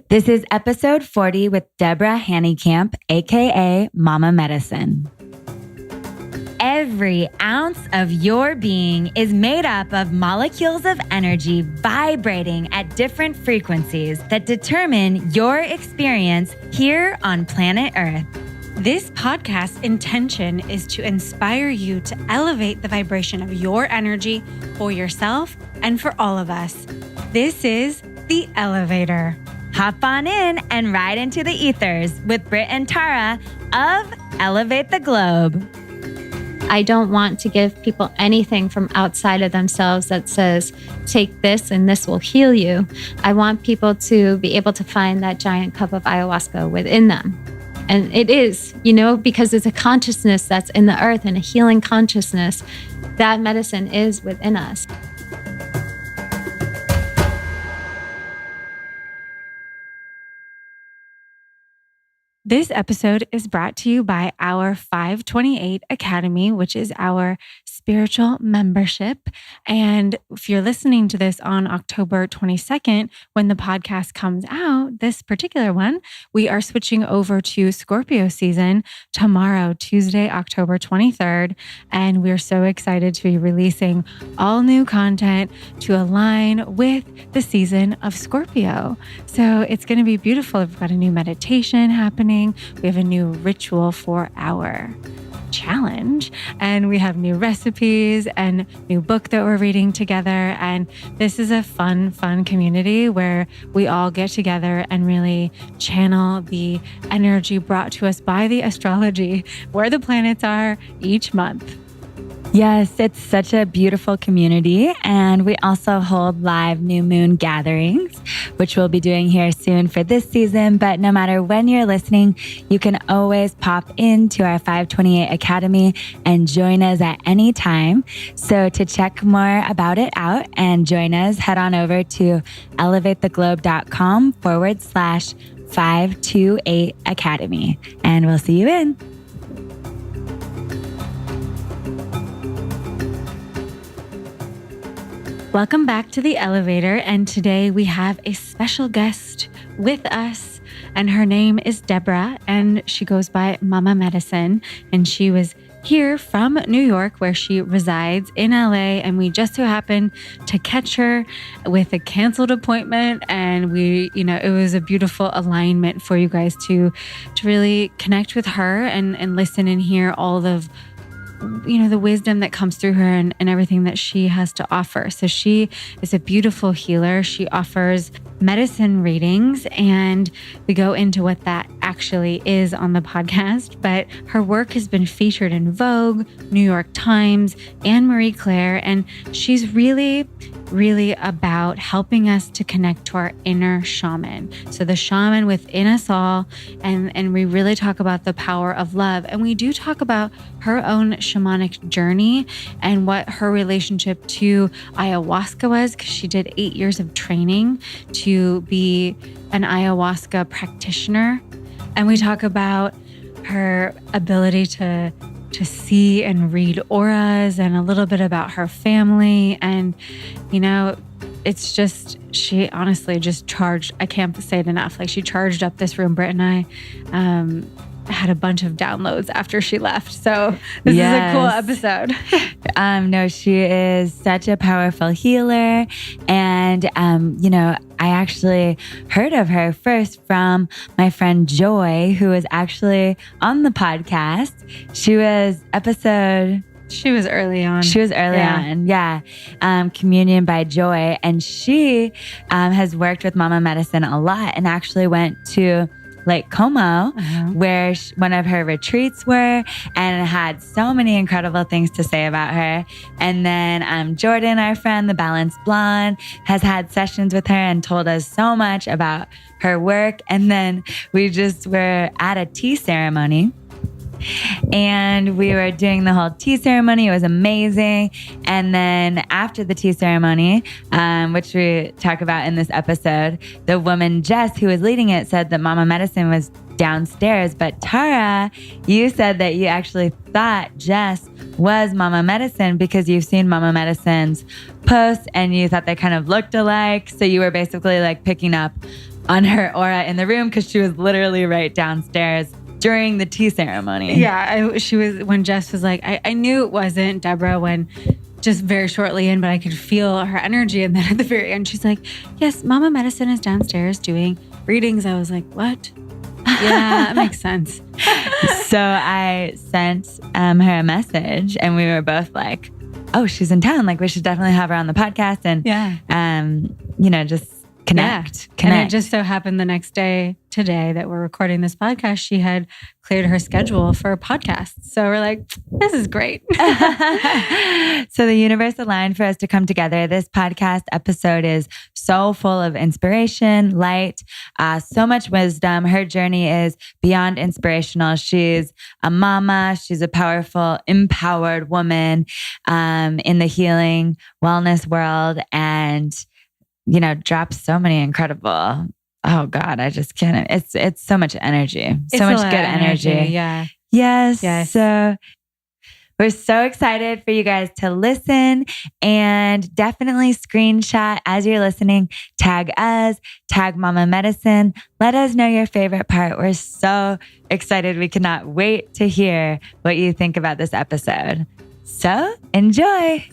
This is episode 40 with Deborah Hanekamp, aka Mama Medicine. Every ounce of your being is made up of molecules of energy vibrating at different frequencies that determine your experience here on planet Earth. This podcast's intention is to inspire you to elevate the vibration of your energy for yourself and for all of us. This is The Elevator. Hop on in and ride into the ethers with Britt and Tara of Elevate the Globe. I don't want to give people anything from outside of themselves that says, take this and this will heal you. I want people to be able to find that giant cup of ayahuasca within them. And it is, because it's a consciousness that's in the earth and a healing consciousness. That medicine is within us. This episode is brought to you by our 528 Academy, which is our spiritual membership. And if you're listening to this on October 22nd, when the podcast comes out, this particular one, we are switching over to Scorpio season tomorrow, Tuesday, October 23rd. And we're so excited to be releasing all new content to align with the season of Scorpio. So it's going to be beautiful. We've got a new meditation happening. We have a new ritual for our challenge, and we have new recipes and new book that we're reading together. And this is a fun community where we all get together and really channel the energy brought to us by the astrology, where the planets are each month. Yes, it's such a beautiful community. And we also hold live new moon gatherings, which we'll be doing here soon for this season. But no matter when you're listening, you can always pop into our 528 Academy and join us at any time. So to check more about it out and join us, head on over to elevatetheglobe.com/528 Academy. And we'll see you in. Welcome back to The Elevator, and today we have a special guest with us, and her name is Deborah, and she goes by Mama Medicine, and she was here from New York, where she resides in LA, and we just so happened to catch her with a canceled appointment, and it was a beautiful alignment for you guys to really connect with her and listen and hear all of the wisdom that comes through her and everything that she has to offer. So she is a beautiful healer. She offers medicine readings, and we go into what that actually is on the podcast. But her work has been featured in Vogue, New York Times, and Marie Claire. And she's really about helping us to connect to our inner shaman. So the shaman within us all. And we really talk about the power of love. And we do talk about her own shamanic journey and what her relationship to ayahuasca was, because she did 8 years of training to be an ayahuasca practitioner. And we talk about her ability to see and read auras, and a little bit about her family. And, it's just, she honestly just charged, I can't say it enough. Like, she charged up this room. Britt and I had a bunch of downloads after she left. So this is a cool episode. No, she is such a powerful healer. And, I actually heard of her first from my friend Joy, who was actually on the podcast. She was early on. Yeah. Communion by Joy. And she has worked with Mama Medicine a lot, and actually went to Lake Como, where one of her retreats were, and had so many incredible things to say about her. And then Jordan, our friend, the Balanced Blonde, has had sessions with her and told us so much about her work. And then we just were at a tea ceremony, and we were doing the whole tea ceremony. It was amazing. And then after the tea ceremony, which we talk about in this episode, the woman, Jess, who was leading it, said that Mama Medicine was downstairs. But Tara, you said that you actually thought Jess was Mama Medicine because you've seen Mama Medicine's posts and you thought they kind of looked alike. So you were basically like picking up on her aura in the room because she was literally right downstairs during the tea ceremony. Yeah, she was, when Jess was like, I knew it wasn't Deborah when just very shortly in, but I could feel her energy. And then at the very end, she's like, yes, Mama Medicine is downstairs doing readings. I was like, what? Yeah, that makes sense. So I sent her a message and we were both like, oh, she's in town. Like we should definitely have her on the podcast and, just connect. And it just so happened the next day, today, that we're recording this podcast, she had cleared her schedule for a podcast. So we're like, this is great. So the universe aligned for us to come together. This podcast episode is so full of inspiration, light, so much wisdom. Her journey is beyond inspirational. She's a mama. She's a powerful, empowered woman in the healing wellness world, and drops so many incredible. Oh God, I just can't. It's so much energy, so much good energy. Yeah. Yes. So we're so excited for you guys to listen, and definitely screenshot as you're listening. Tag us, tag Mama Medicine. Let us know your favorite part. We're so excited. We cannot wait to hear what you think about this episode. So enjoy.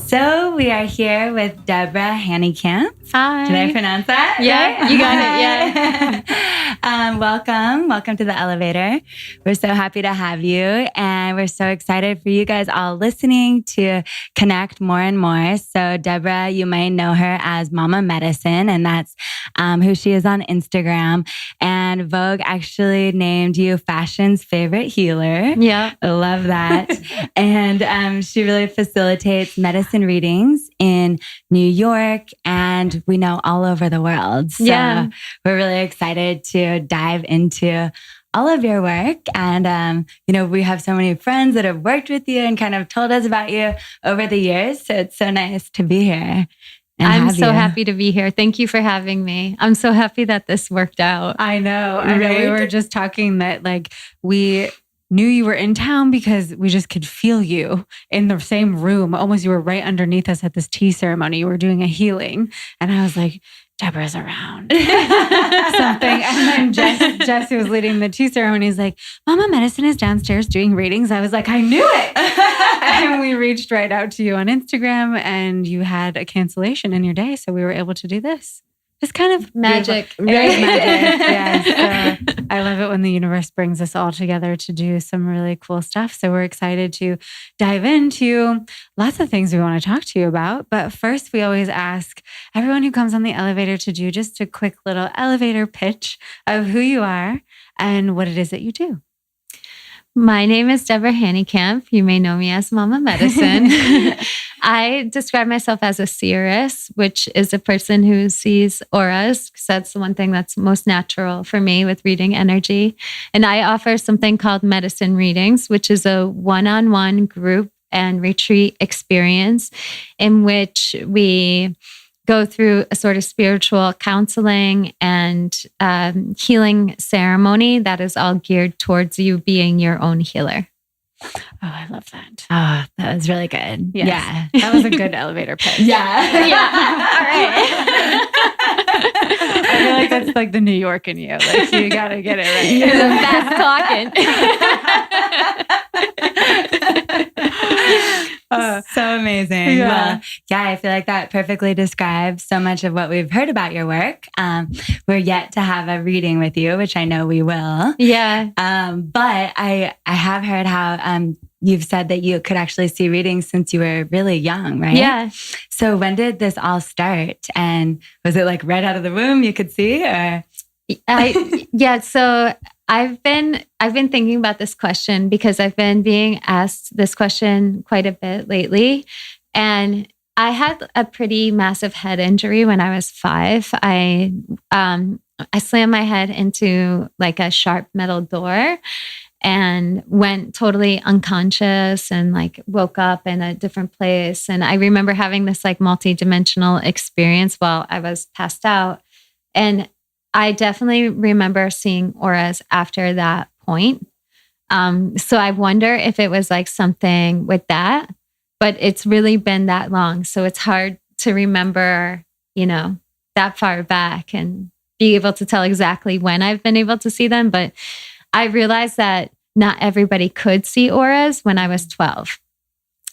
So we are here with Deborah Hanekamp. Hi. Did I pronounce that? Yeah, right? you got it. Yeah. Welcome to the elevator. We're so happy to have you, and we're so excited for you guys all listening to connect more and more. So Deborah, you might know her as Mama Medicine, and that's who she is on Instagram. And Vogue actually named you fashion's favorite healer. Yeah. I love that. And she really facilitates medicine readings in New York and we know all over the world. So we're really excited to dive into all of your work. And, we have so many friends that have worked with you and kind of told us about you over the years. So it's so nice to be here. I'm so happy to be here. Thank you for having me. I'm so happy that this worked out. I know. We were just talking that we knew you were in town because we just could feel you in the same room. Almost you were right underneath us at this tea ceremony. You were doing a healing. And I was like, Deborah's around. Something. And then Jess, who was leading the tea ceremony, is like, Mama Medicine is downstairs doing readings. I was like, I knew it. And we reached right out to you on Instagram, and you had a cancellation in your day. So we were able to do this. It's kind of magic. It is magic. Yes. So I love it when the universe brings us all together to do some really cool stuff. So we're excited to dive into lots of things we want to talk to you about. But first, we always ask everyone who comes on the elevator to do just a quick little elevator pitch of who you are and what it is that you do. My name is Deborah Hanekamp. You may know me as Mama Medicine. I describe myself as a seeress, which is a person who sees auras, because that's the one thing that's most natural for me with reading energy. And I offer something called medicine readings, which is a one-on-one group and retreat experience in which we go through a sort of spiritual counseling and healing ceremony that is all geared towards you being your own healer. Oh, I love that. Oh, that was really good. Yes. Yeah. That was a good elevator pitch. Yeah. Yeah. All right. I feel like that's like the New York in you. Like you got to get it right. You're the fast talking. So amazing. Yeah. Well, I feel like that perfectly describes so much of what we've heard about your work. We're yet to have a reading with you, which I know we will. Yeah. But I have heard how you've said that you could actually see readings since you were really young, right? Yeah. So when did this all start? And was it like right out of the womb you could see, or? So I've been thinking about this question because I've been being asked this question quite a bit lately. And I had a pretty massive head injury when I was 5. I slammed my head into like a sharp metal door and went totally unconscious and like woke up in a different place. And I remember having this like multi-dimensional experience while I was passed out. And I definitely remember seeing auras after that point. So I wonder if it was like something with that, but it's really been that long. So it's hard to remember, that far back and be able to tell exactly when I've been able to see them. But I realized that not everybody could see auras when I was 12.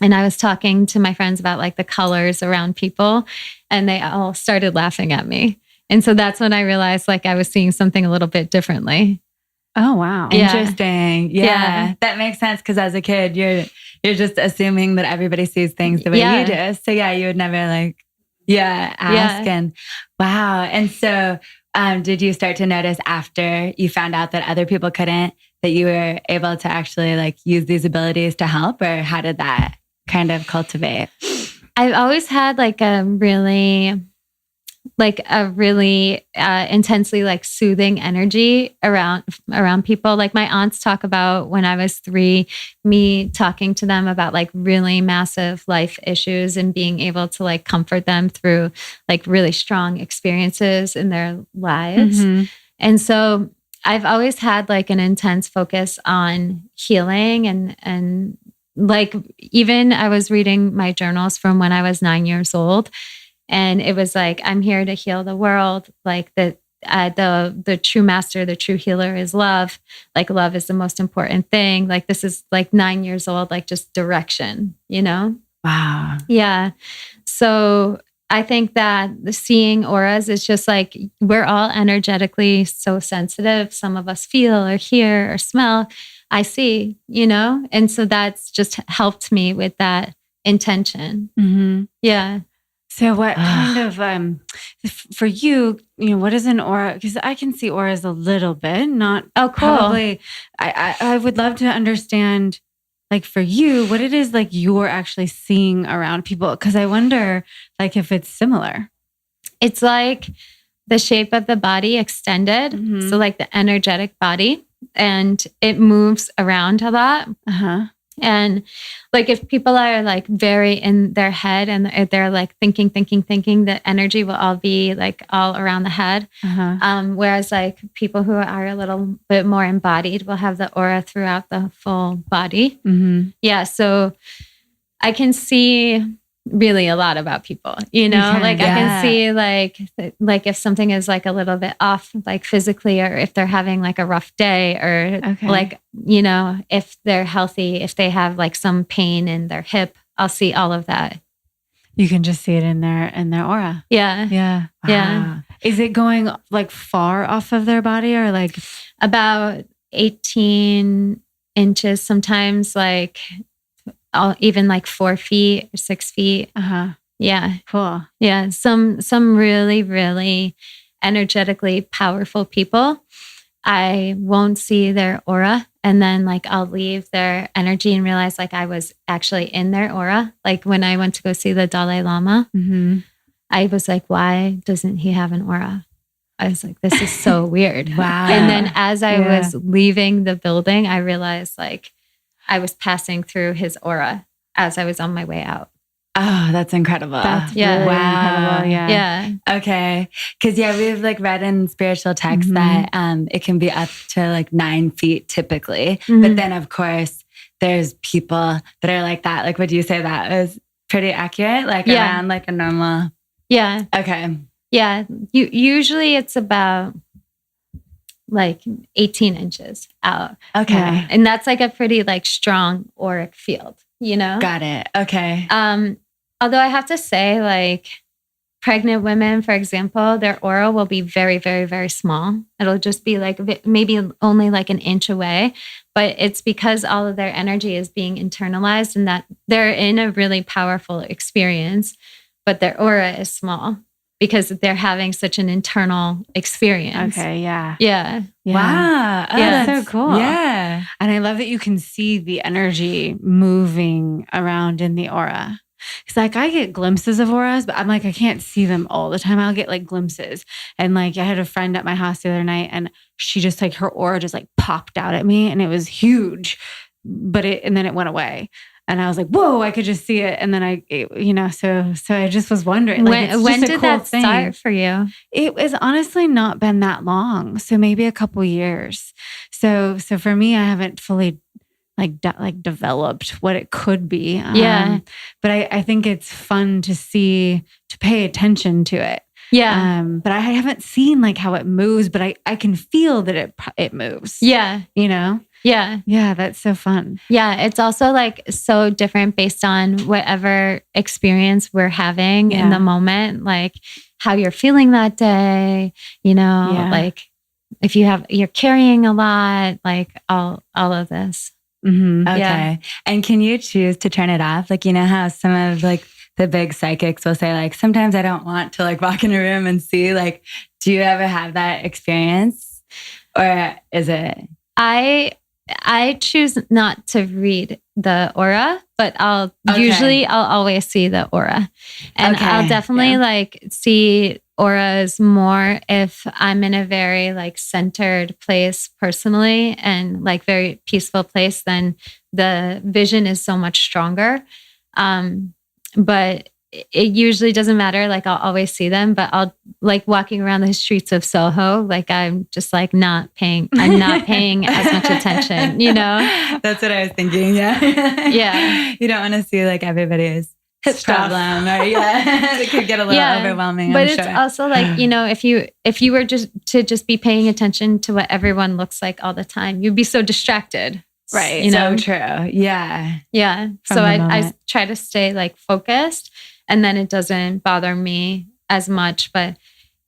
And I was talking to my friends about like the colors around people, and they all started laughing at me. And so that's when I realized like I was seeing something a little bit differently. Oh, wow. Interesting. Yeah. That makes sense. Cause as a kid, you're just assuming that everybody sees things the way you do. So yeah, you would never ask. And wow. And so, did you start to notice after you found out that other people couldn't, that you were able to actually like use these abilities to help, or how did that kind of cultivate? I've always had like a really intensely like soothing energy around people. Like my aunts talk about when I was 3, me talking to them about like really massive life issues and being able to like comfort them through like really strong experiences in their lives. Mm-hmm. And so I've always had like an intense focus on healing and like even I was reading my journals from when I was 9 years old. And it was like, I'm here to heal the world. Like the true master, the true healer is love. Like love is the most important thing. Like this is like 9 years old, like just direction, Wow. Yeah. So I think that the seeing auras is just like, we're all energetically so sensitive. Some of us feel or hear or smell. I see, and so that's just helped me with that intention. Mm-hmm. Yeah. So what kind of, for you, what is an aura? Because I can see auras a little bit, not cool. Probably. I would love to understand, like for you, what it is like you're actually seeing around people. Because I wonder like if it's similar. It's like the shape of the body extended. Mm-hmm. So like the energetic body, and it moves around a lot. Uh-huh. And like if people are like very in their head and they're like thinking, the energy will all be like all around the head. Uh-huh. Whereas like people who are a little bit more embodied will have the aura throughout the full body. Mm-hmm. Yeah. So I can see really a lot about people, I can see like if something is like a little bit off, like physically, or if they're having like a rough day, or like, if they're healthy, if they have like some pain in their hip, I'll see all of that. You can just see it in their aura. Yeah. Yeah. Wow. Yeah. Is it going like far off of their body, or like about 18 inches, sometimes like even like 4 feet or 6 feet. Uh-huh. Yeah. Cool. Yeah. Some really, really energetically powerful people, I won't see their aura. And then like I'll leave their energy and realize like I was actually in their aura. Like when I went to go see the Dalai Lama, mm-hmm. I was like, why doesn't he have an aura? I was like, this is so weird. Wow. And then as I was leaving the building, I realized like I was passing through his aura as I was on my way out. Oh, that's incredible. That's really incredible. Yeah. Okay. Cause we've like read in spiritual texts that it can be up to like 9 feet typically. Mm-hmm. But then of course there's people that are like that. Like, would you say that is pretty accurate? Like around like a normal. Yeah. Okay. Yeah. Usually it's about like 18 inches out. Okay. Yeah. And that's like a pretty like strong auric field, Got it. Okay. Although I have to say like pregnant women, for example, their aura will be very, very, very small. It'll just be like maybe only like an inch away, but it's because all of their energy is being internalized and that they're in a really powerful experience, but their aura is small. Because they're having such an internal experience. Okay, yeah. Yeah. Wow. Oh, yeah, that's so cool. Yeah. And I love that you can see the energy moving around in the aura. Because like I get glimpses of auras, but I'm like, I can't see them all the time. I'll get like glimpses. And like I had a friend at my house the other night and she just like her aura just like popped out at me and it was huge. And then it went away. And I was like, whoa, I could just see it. And then so I just was wondering, like, when did that start for you? It was honestly not been that long. So maybe a couple years. So for me, I haven't fully developed what it could be. But I think it's fun to pay attention to it. Yeah. But I haven't seen like how it moves, but I can feel that it moves. Yeah. Yeah. Yeah. That's so fun. Yeah. It's also like so different based on whatever experience we're having in the moment, like how you're feeling that day, like if you're carrying a lot, like all of this. Mm-hmm. Okay. Yeah. And can you choose to turn it off? Like, how some of like the big psychics will say, like, sometimes I don't want to like walk in a room and see, like, do you ever have that experience? Or is it? I choose not to read the aura, but I'll always see the aura. And I'll definitely like see auras more if I'm in a very like centered place personally and like very peaceful place, then the vision is so much stronger. But it usually doesn't matter. Like I'll always see them, but I'll like walking around the streets of Soho. Like I'm just like I'm not paying as much attention, That's what I was thinking. Yeah. Yeah. You don't want to see like everybody's problem or it could get a little overwhelming. But it's also like, if you were just be paying attention to what everyone looks like all the time, you'd be so distracted. Right. So true. Yeah. Yeah. So I try to stay like focused, and then it doesn't bother me as much. But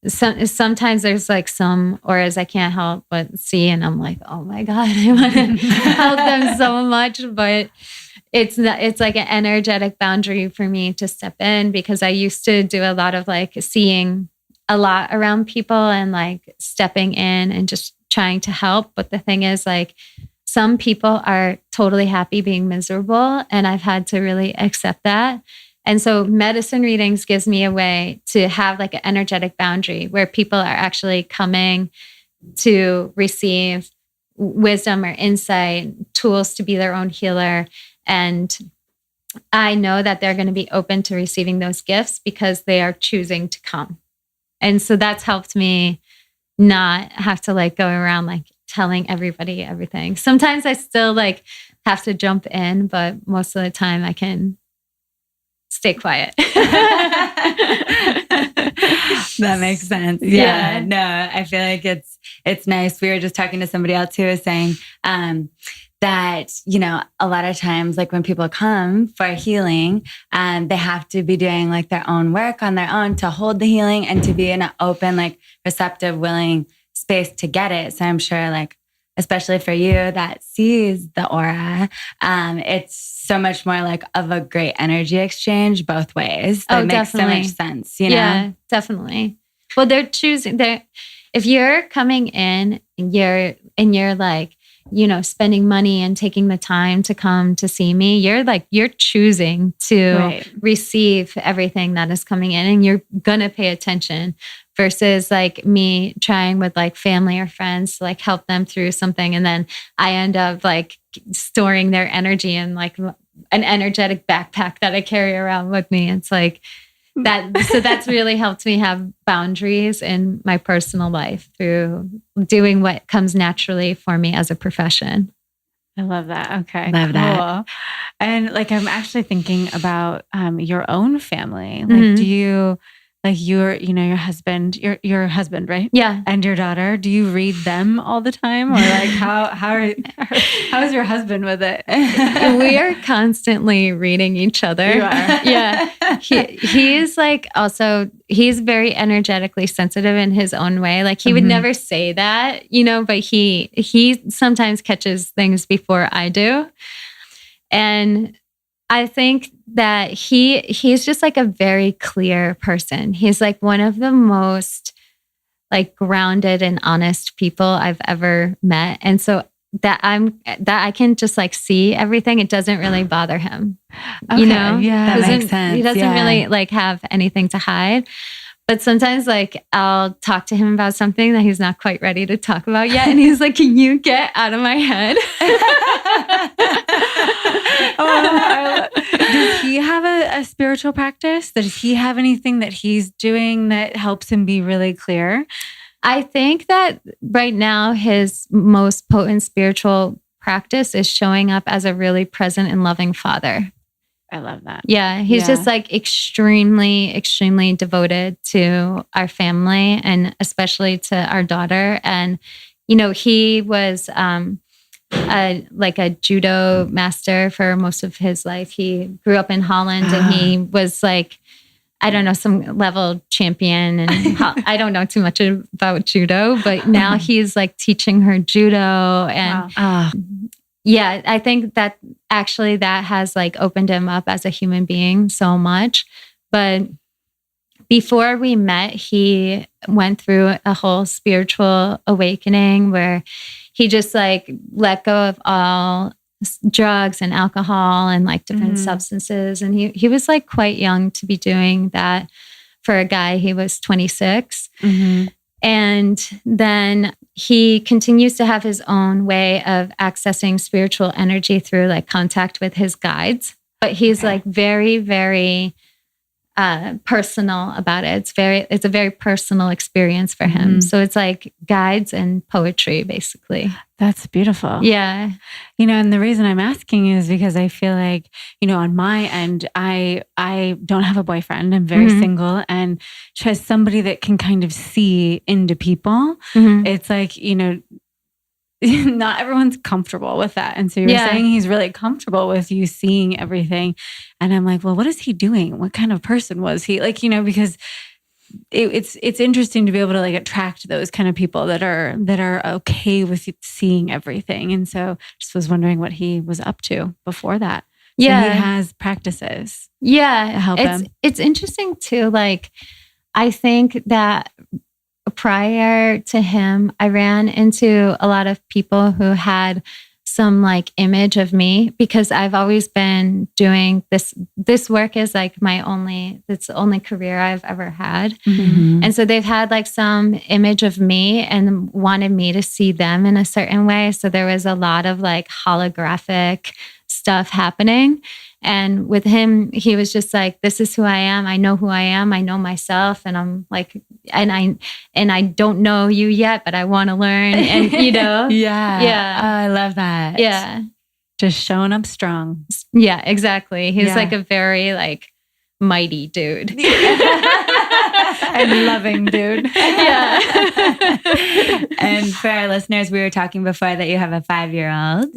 sometimes there's like some auras I can't help but see, and I'm like, oh my God, I want to help them so much. But it's like an energetic boundary for me to step in, because I used to do a lot of like seeing a lot around people and like stepping in and just trying to help. But the thing is, like, some people are totally happy being miserable, and I've had to really accept that. And so medicine readings gives me a way to have like an energetic boundary where people are actually coming to receive wisdom or insight, tools to be their own healer. And I know that they're going to be open to receiving those gifts because they are choosing to come. And so that's helped me not have to like go around like telling everybody everything. Sometimes I still like have to jump in, but most of the time I can stay quiet. That makes sense. Yeah. No, I feel like it's nice. We were just talking to somebody else who was saying that, a lot of times, like when people come for healing, they have to be doing like their own work on their own to hold the healing and to be in an open, like receptive, willing space to get it. So I'm sure like, especially for you that sees the aura, it's so much more like of a great energy exchange both ways. That makes definitely. So much sense, Yeah, definitely. Well, they're choosing if you're coming in and you're like, spending money and taking the time to come to see me, you're choosing to receive everything that is coming in, and you're gonna pay attention. Versus like me trying with like family or friends to like help them through something, and then I end up like storing their energy in like an energetic backpack that I carry around with me. It's like that. So that's really helped me have boundaries in my personal life through doing what comes naturally for me as a profession. I love that. Okay. Love that. Cool. And like, I'm actually thinking about your own family. Like, do you... Like your husband, your husband, right? Yeah. And your daughter, do you read them all the time? Or like how is your husband with it? We are constantly reading each other. You are. Yeah. He's like also, he's very energetically sensitive in his own way. Like he would never say that, but he sometimes catches things before I do. And I think that he's just like a very clear person. He's like one of the most like grounded and honest people I've ever met. And so that I can just like see everything. It doesn't really bother him. Okay, Yeah, that makes sense. He doesn't really like have anything to hide. But sometimes like I'll talk to him about something that he's not quite ready to talk about yet. And he's like, can you get out of my head? I spiritual practice? Does he have anything that he's doing that helps him be really clear? I think that right now his most potent spiritual practice is showing up as a really present and loving father. I love that. Yeah, he's just like extremely, extremely devoted to our family and especially to our daughter. And, you know, he was a judo master for most of his life. He grew up in Holland and he was like, I don't know, some level champion. And I don't know too much about judo, but now he's like teaching her judo. And yeah, I think that actually that has like opened him up as a human being so much. But before we met, he went through a whole spiritual awakening where he just like let go of all drugs and alcohol and like different substances. And he was like quite young to be doing that for a guy. He was 26. And then he continues to have his own way of accessing spiritual energy through like contact with his guides. But he's like very, very personal about it. It's a very personal experience for him. So it's like guides and poetry, basically. That's beautiful. Yeah. You know, and the reason I'm asking is because I feel like, you know, on my end, I don't have a boyfriend. I'm very single, and as somebody that can kind of see into people, it's like, you know, not everyone's comfortable with that. And so you're saying he's really comfortable with you seeing everything. And I'm like, well, what is he doing? What kind of person was he? Like, you know, because it's interesting to be able to like attract those kind of people that are okay with seeing everything. And so just was wondering what he was up to before that. So he has practices. Yeah. To help him. It's interesting too. Like, I think that prior to him, I ran into a lot of people who had some like image of me because I've always been doing this work is like it's the only career I've ever had. And so they've had like some image of me and wanted me to see them in a certain way. So there was a lot of like holographic stuff happening. And with him, he was just like, this is who I am. I know who I am. I know myself. And I'm like, and I don't know you yet, but I want to learn. And, you know, Yeah. Oh, I love that. Yeah. Just showing up strong. Yeah, exactly. He's like a very like mighty dude. And loving dude. Yeah. And for our listeners, we were talking before that you have a 5-year-old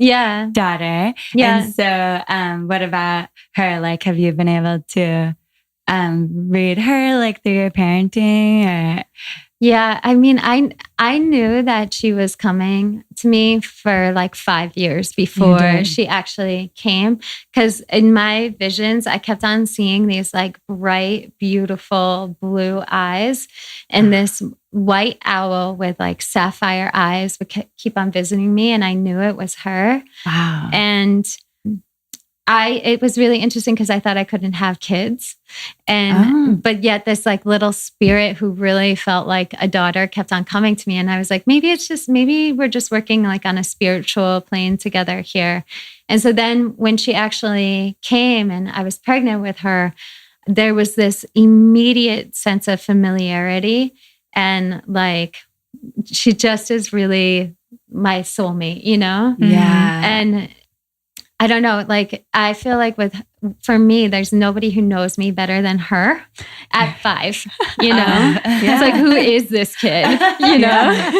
daughter. Yeah. And so what about her? Like, have you been able to read her like through your parenting or? Yeah. I mean, I knew that she was coming to me for like 5 years before she actually came. Because in my visions, I kept on seeing these like bright, beautiful blue eyes and this white owl with like sapphire eyes would keep on visiting me. And I knew it was her. Wow. And it was really interesting because I thought I couldn't have kids. But yet this like little spirit who really felt like a daughter kept on coming to me. And I was like, maybe we're just working like on a spiritual plane together here. And so then when she actually came and I was pregnant with her, there was this immediate sense of familiarity. And like, she just is really my soulmate, you know? Yeah. And I don't know, like, I feel like for me, there's nobody who knows me better than her at 5, you know? It's like, who is this kid, you know?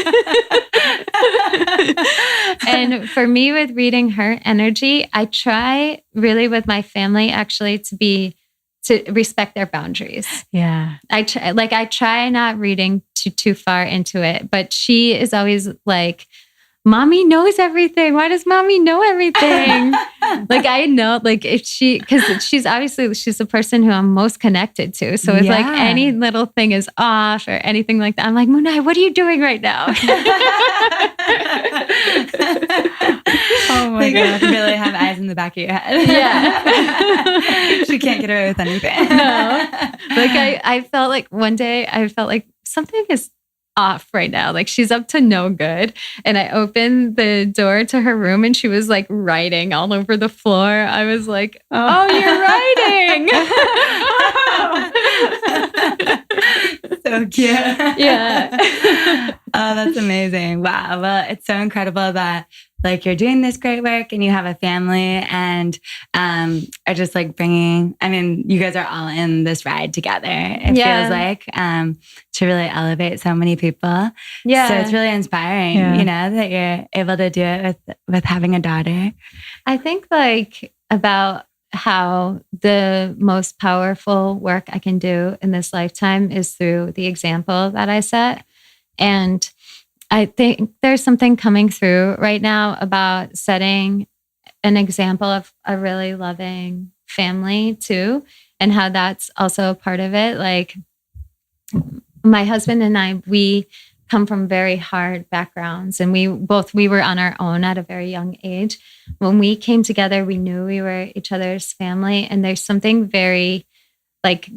And for me, with reading her energy, I try really with my family actually to respect their boundaries. Yeah. I try not reading too far into it, but she is always like, Mommy knows everything. Why does Mommy know everything? Like, I know, like, because she's the person who I'm most connected to. So it's like any little thing is off or anything like that. I'm like, Munai, what are you doing right now? Oh my God. You really have eyes in the back of your head. Yeah. She can't get away with anything. No. Like, I felt like one day, something is off right now. Like she's up to no good. And I opened the door to her room and she was like writing all over the floor. I was like, oh you're writing. So cute. Yeah. Oh, that's amazing. Wow. Well, it's so incredible that like you're doing this great work and you have a family and are just like bringing, I mean, you guys are all in this ride together. It feels like to really elevate so many people. Yeah. So it's really inspiring, you know, that you're able to do it with having a daughter. I think like about how the most powerful work I can do in this lifetime is through the example that I set. And I think there's something coming through right now about setting an example of a really loving family too, and how that's also a part of it. Like my husband and I, we come from very hard backgrounds, and we were on our own at a very young age. When we came together, we knew we were each other's family, and there's something very like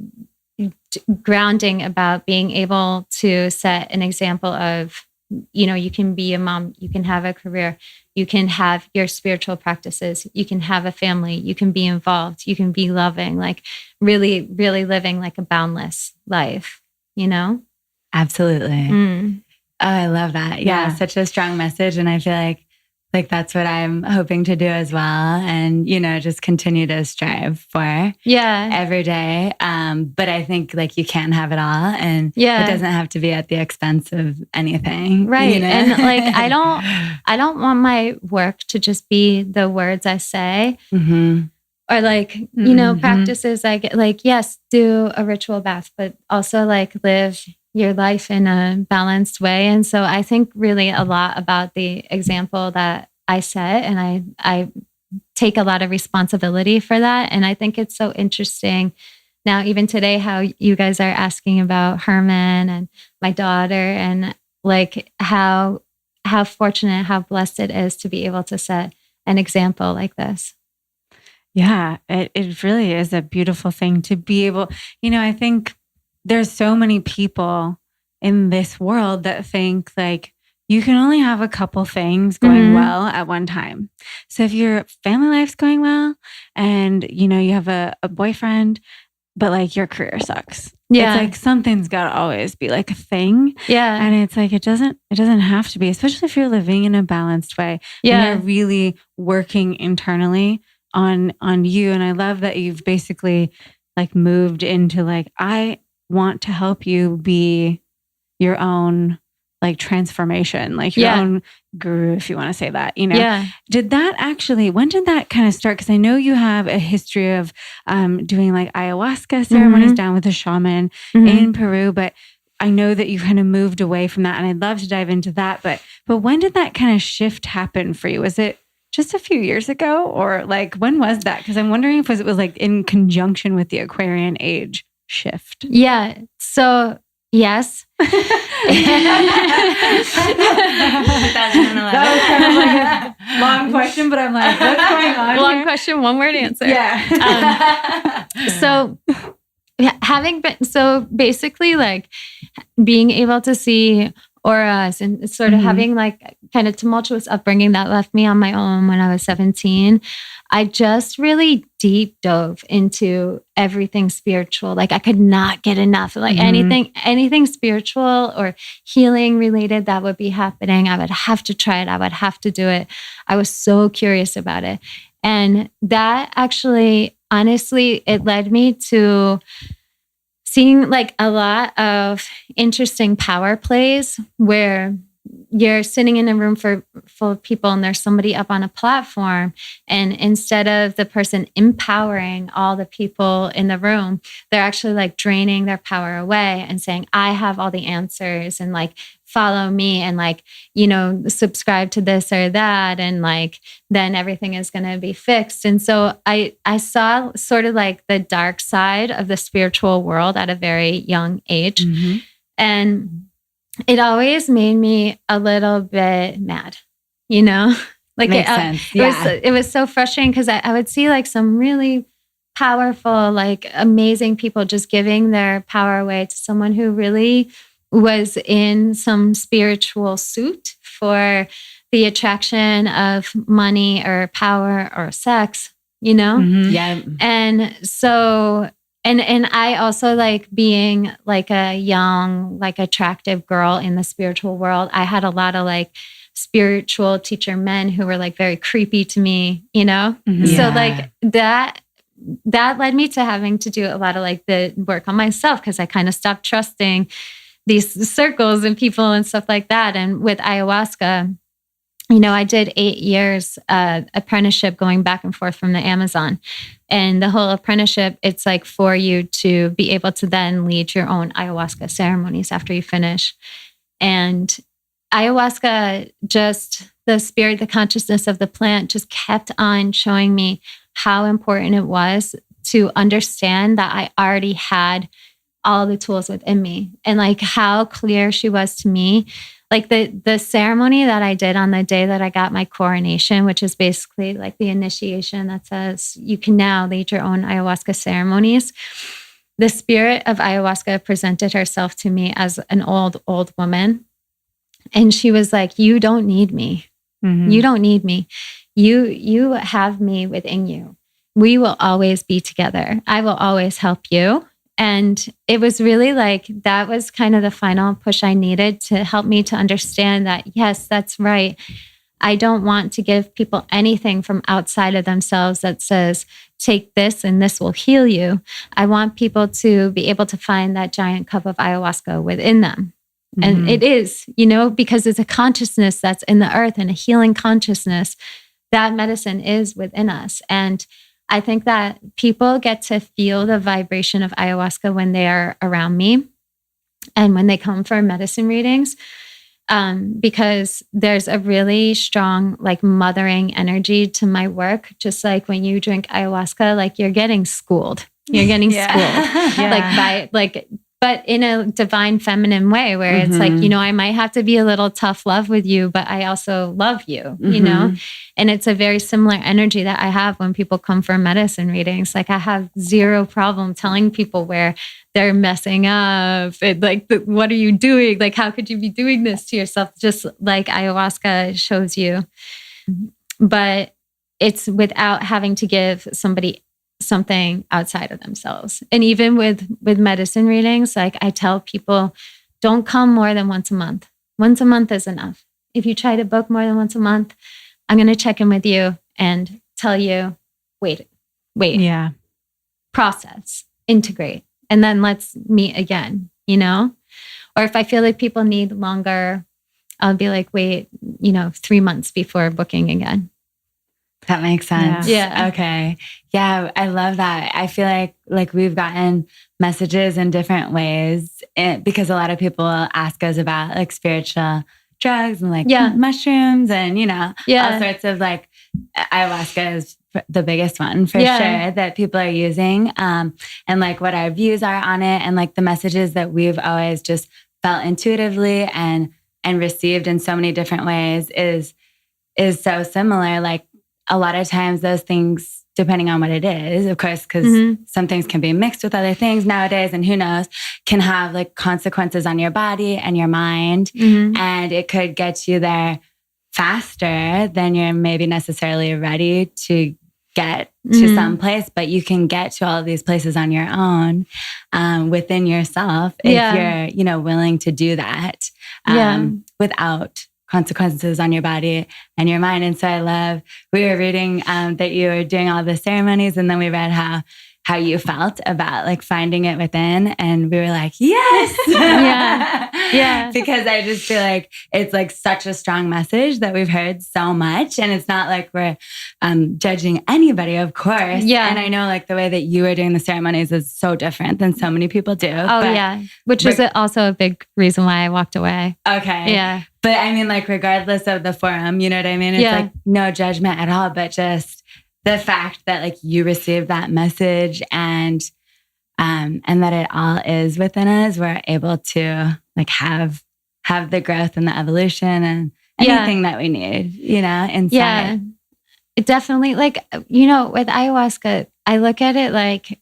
grounding about being able to set an example of, you know, you can be a mom, you can have a career, you can have your spiritual practices, you can have a family, you can be involved, you can be loving, like really, really living like a boundless life, you know? Absolutely. Oh, I love that. Yeah, such a strong message. And I feel like that's what I'm hoping to do as well. And, you know, just continue to strive for every day. But I think like you can't have it all, and it doesn't have to be at the expense of anything. Right. You know? And like, I don't want my work to just be the words I say or like, you know, practices I get, like, yes, do a ritual bath, but also like live your life in a balanced way. And so I think really a lot about the example that I set, and I take a lot of responsibility for that. And I think it's so interesting now, even today, how you guys are asking about Herman and my daughter, and like how fortunate, how blessed it is to be able to set an example like this. Yeah, it really is a beautiful thing to be able, you know, I think there's so many people in this world that think like you can only have a couple things going well at one time. So if your family life's going well and, you know, you have a boyfriend, but like your career sucks. Yeah. It's like something's got to always be like a thing. Yeah. And it's like, it doesn't have to be, especially if you're living in a balanced way. Yeah. And you're really working internally on you. And I love that you've basically like moved into like, I want to help you be your own like transformation, like your own guru, if you want to say that, you know? Yeah. When did that kind of start? Because I know you have a history of doing like ayahuasca ceremonies down with a shaman in Peru, but I know that you kind of moved away from that, and I'd love to dive into that. But when did that kind of shift happen for you? Was it just a few years ago, or like when was that? Because I'm wondering if it was like in conjunction with the Aquarian age shift. Yeah. So yes. That was kind of like a long question, but I'm like, what's going on? Long question, one word answer. Yeah. So basically like being able to see auras and sort of having like kind of tumultuous upbringing that left me on my own when I was 17, I just really deep dove into everything spiritual. Like I could not get enough. Like anything spiritual or healing related that would be happening, I would have to try it. I would have to do it. I was so curious about it. And that actually, honestly, it led me to seeing like a lot of interesting power plays where you're sitting in a room full of people and there's somebody up on a platform, and instead of the person empowering all the people in the room, they're actually like draining their power away and saying, I have all the answers, and like follow me, and like, you know, subscribe to this or that, and like then everything is going to be fixed. And so I saw sort of like the dark side of the spiritual world at a very young age. And it always made me a little bit mad, you know? Like Makes sense. Yeah. It was so frustrating because I would see like some really powerful, like amazing people just giving their power away to someone who really was in some spiritual suit for the attraction of money or power or sex, you know? Yeah. And so, and I also like being like a young, like attractive girl in the spiritual world. I had a lot of like spiritual teacher men who were like very creepy to me, you know? So like that led me to having to do a lot of like the work on myself, because I kind of stopped trusting these circles and people and stuff like that. And with ayahuasca, you know, I did 8 years apprenticeship going back and forth from the Amazon. And the whole apprenticeship, it's like for you to be able to then lead your own ayahuasca ceremonies after you finish. And ayahuasca, just the spirit, the consciousness of the plant just kept on showing me how important it was to understand that I already had all the tools within me, and like how clear she was to me. Like the ceremony that I did on the day that I got my coronation, which is basically like the initiation that says you can now lead your own ayahuasca ceremonies. The spirit of ayahuasca presented herself to me as an old woman. And she was like, you don't need me. You don't need me. You have me within you. We will always be together. I will always help you. And it was really like, that was kind of the final push I needed to help me to understand that, yes, that's right. I don't want to give people anything from outside of themselves that says, take this and this will heal you. I want people to be able to find that giant cup of ayahuasca within them. And it is, you know, because it's a consciousness that's in the earth and a healing consciousness. That medicine is within us. And I think that people get to feel the vibration of ayahuasca when they are around me and when they come for medicine readings, because there's a really strong, like, mothering energy to my work. Just like when you drink ayahuasca, like you're getting schooled. You're getting schooled, but in a divine feminine way, where it's like, you know, I might have to be a little tough love with you, but I also love you, you know? And it's a very similar energy that I have when people come for medicine readings. Like, I have zero problem telling people where they're messing up. And like, what are you doing? Like, how could you be doing this to yourself? Just like ayahuasca shows you. But it's without having to give somebody something outside of themselves. And even with medicine readings, like I tell people, don't come more than once a month. Once a month is enough. If you try to book more than once a month, I'm going to check in with you and tell you, wait, process, integrate, and then let's meet again, you know? Or if I feel like people need longer, I'll be like, wait, 3 months before booking again. That makes sense. Yeah. Okay. Yeah, I love that. I feel like we've gotten messages in different ways because a lot of people ask us about like spiritual drugs and like mushrooms and, all sorts of like ayahuasca is the biggest one for sure that people are using. And like what our views are on it and like the messages that we've always just felt intuitively and received in so many different ways is so similar. Like, a lot of times those things, depending on what it is, of course, because some things can be mixed with other things nowadays, and who knows, can have like consequences on your body and your mind. And it could get you there faster than you're maybe necessarily ready to get to some place, but you can get to all of these places on your own within yourself if you're, willing to do that without consequences on your body and your mind. And so I love, we were reading that you were doing all the ceremonies, and then we read how you felt about like finding it within. And we were like, yes. Because I just feel like it's like such a strong message that we've heard so much. And it's not like we're judging anybody, of course. Yeah. And I know like the way that you are doing the ceremonies is so different than so many people do. Which was also a big reason why I walked away. Okay. Yeah. But I mean, like, regardless of the forum, you know what I mean? It's like no judgment at all, but just the fact that like you received that message and that it all is within us, we're able to like have the growth and the evolution and anything that we need, inside. Yeah, it definitely, like, with ayahuasca, I look at it like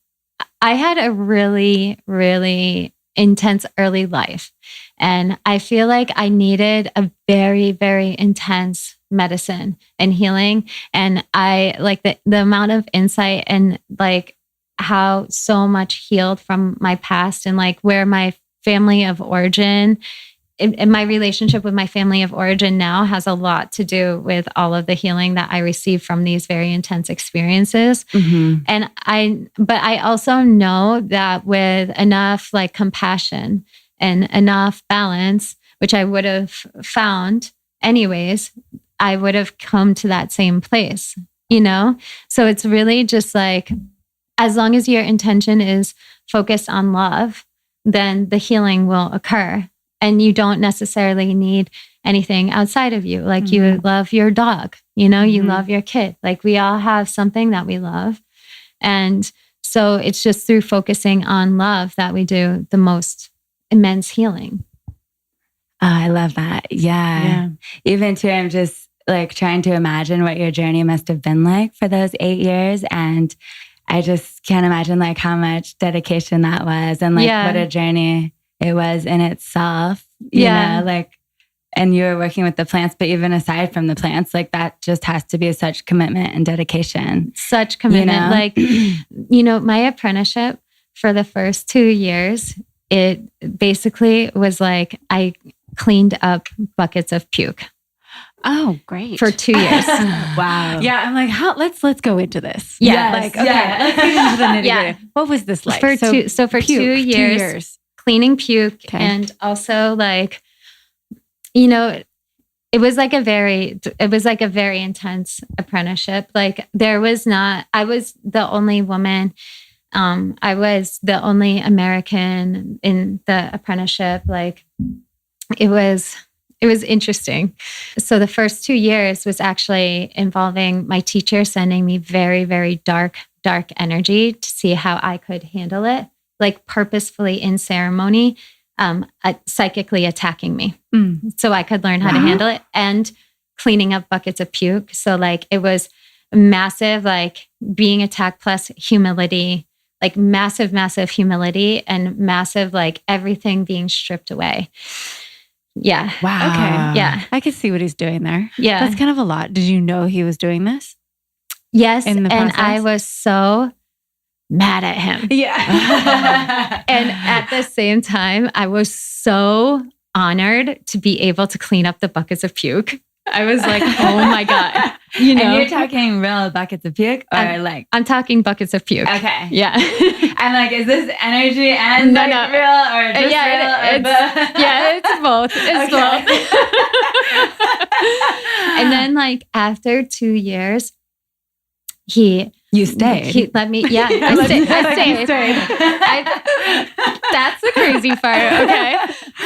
I had a really, really intense early life. And I feel like I needed a very, very intense medicine and healing. And I like the amount of insight and like how so much healed from my past and like where my family of origin and my relationship with my family of origin now has a lot to do with all of the healing that I received from these very intense experiences. And but I also know that with enough like compassion and enough balance, which I would have found anyways, I would have come to that same place, you know? So it's really just like, as long as your intention is focused on love, then the healing will occur. And you don't necessarily need anything outside of you. Like you love your dog, you know, you love your kid. Like we all have something that we love. And so it's just through focusing on love that we do the most immense healing. Oh, I love that. Yeah. Even too, I'm just like trying to imagine what your journey must have been like for those 8 years. And I just can't imagine like how much dedication that was and like what a journey it was in itself, you know, like, and you were working with the plants, but even aside from the plants, like that just has to be such commitment and dedication. Such commitment. You know? Like, you know, my apprenticeship for the first 2 years, it basically was like, I cleaned up buckets of puke. Oh, great. For 2 years. Wow. Yeah. I'm like, let's go into this. Yeah. Like, okay, let's get into the nitty-gritty. What was this like? For puke, 2 years. Cleaning puke and also like, you know, it was like a very intense apprenticeship. Like I was the only woman. I was the only American in the apprenticeship. Like it was interesting. So the first 2 years was actually involving my teacher sending me very, very dark energy to see how I could handle it. Like purposefully in ceremony, psychically attacking me so I could learn how to handle it and cleaning up buckets of puke. So like it was massive, like being attacked plus humility, like massive, massive humility and massive, like everything being stripped away. Yeah. Wow. Okay. Yeah. I could see what he's doing there. Yeah. That's kind of a lot. Did you know he was doing this? Yes. In the and process? I was so mad at him. Yeah. And at the same time, I was so honored to be able to clean up the buckets of puke. I was like, oh my God. You know? And you're talking real buckets of puke or I'm talking buckets of puke. Okay. Yeah. I'm like, is this energy and no. real or just real? It's both. It's both. And then like after 2 years, You stayed. He let me, I stayed. That's the crazy part, okay?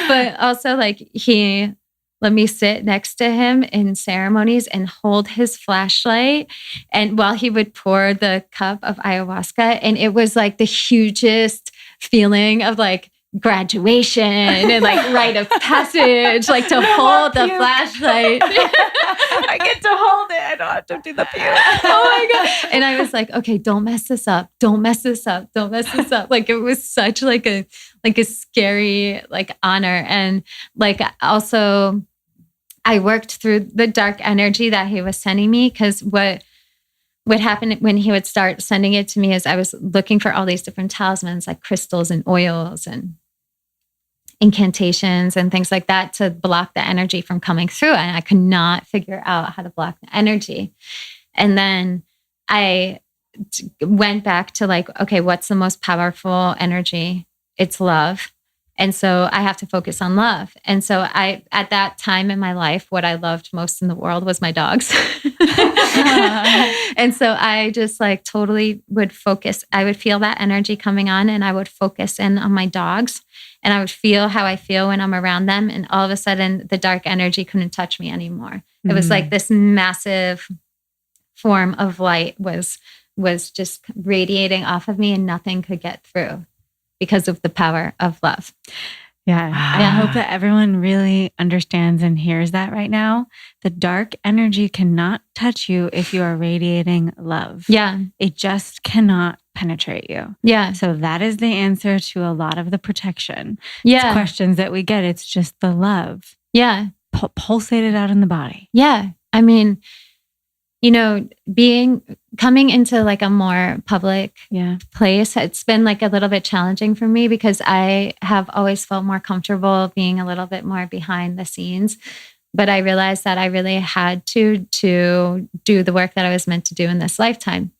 But also like he let me sit next to him in ceremonies and hold his flashlight and while he would pour the cup of ayahuasca. And it was like the hugest feeling of like graduation and like rite of passage, like to hold the flashlight. I get to hold it. I don't have to do the puke. Oh my God. And I was like, okay, don't mess this up. Don't mess this up. Don't mess this up. Like it was such like a scary like honor. And like also I worked through the dark energy that he was sending me because what happened when he would start sending it to me is I was looking for all these different talismans like crystals and oils and incantations and things like that to block the energy from coming through. And I could not figure out how to block the energy. And then I went back to like, okay, what's the most powerful energy? It's love. And so I have to focus on love. And so at that time in my life, what I loved most in the world was my dogs. And so I just like totally would focus. I would feel that energy coming on and I would focus in on my dogs and I would feel how I feel when I'm around them. And all of a sudden the dark energy couldn't touch me anymore. It was like this massive form of light was just radiating off of me and nothing could get through. Because of the power of love. Yeah. I hope that everyone really understands and hears that right now. The dark energy cannot touch you if you are radiating love. Yeah. It just cannot penetrate you. Yeah. So that is the answer to a lot of the protection Yeah. questions that we get. It's just the love. Yeah. Pulsated out in the body. Yeah. I mean, you know, coming into like a more public place, it's been like a little bit challenging for me because I have always felt more comfortable being a little bit more behind the scenes. But I realized that I really had to do the work that I was meant to do in this lifetime.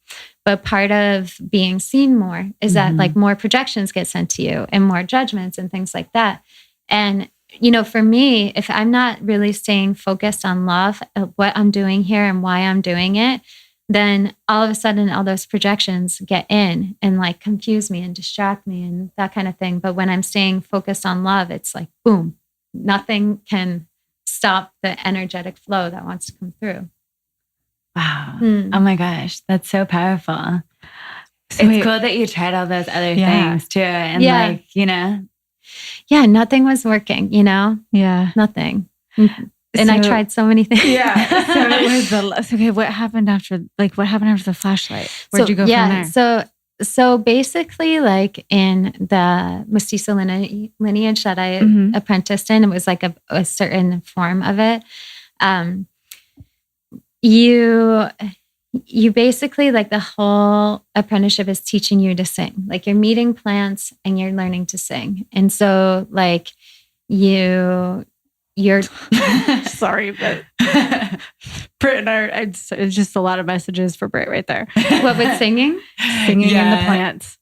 But part of being seen more is that like more projections get sent to you and more judgments and things like that. And you know, for me, if I'm not really staying focused on love, what I'm doing here and why I'm doing it, then all of a sudden all those projections get in and like confuse me and distract me and that kind of thing. But when I'm staying focused on love, it's like, boom, nothing can stop the energetic flow that wants to come through. Wow. Oh my gosh. That's so powerful. So it's cool that you tried all those other things too. And like, you know. Yeah, nothing was working, you know? Yeah. Nothing. And I tried so many things. Yeah. So it was okay, what happened after the flashlight? Where'd you go from there? So basically like in the mestizo lineage that I apprenticed in, it was like a certain form of it. You basically like the whole apprenticeship is teaching you to sing. Like you're meeting plants and you're learning to sing. And so like you're sorry, but Britt and it's just a lot of messages for Britt right there. What with singing? Singing in the plants.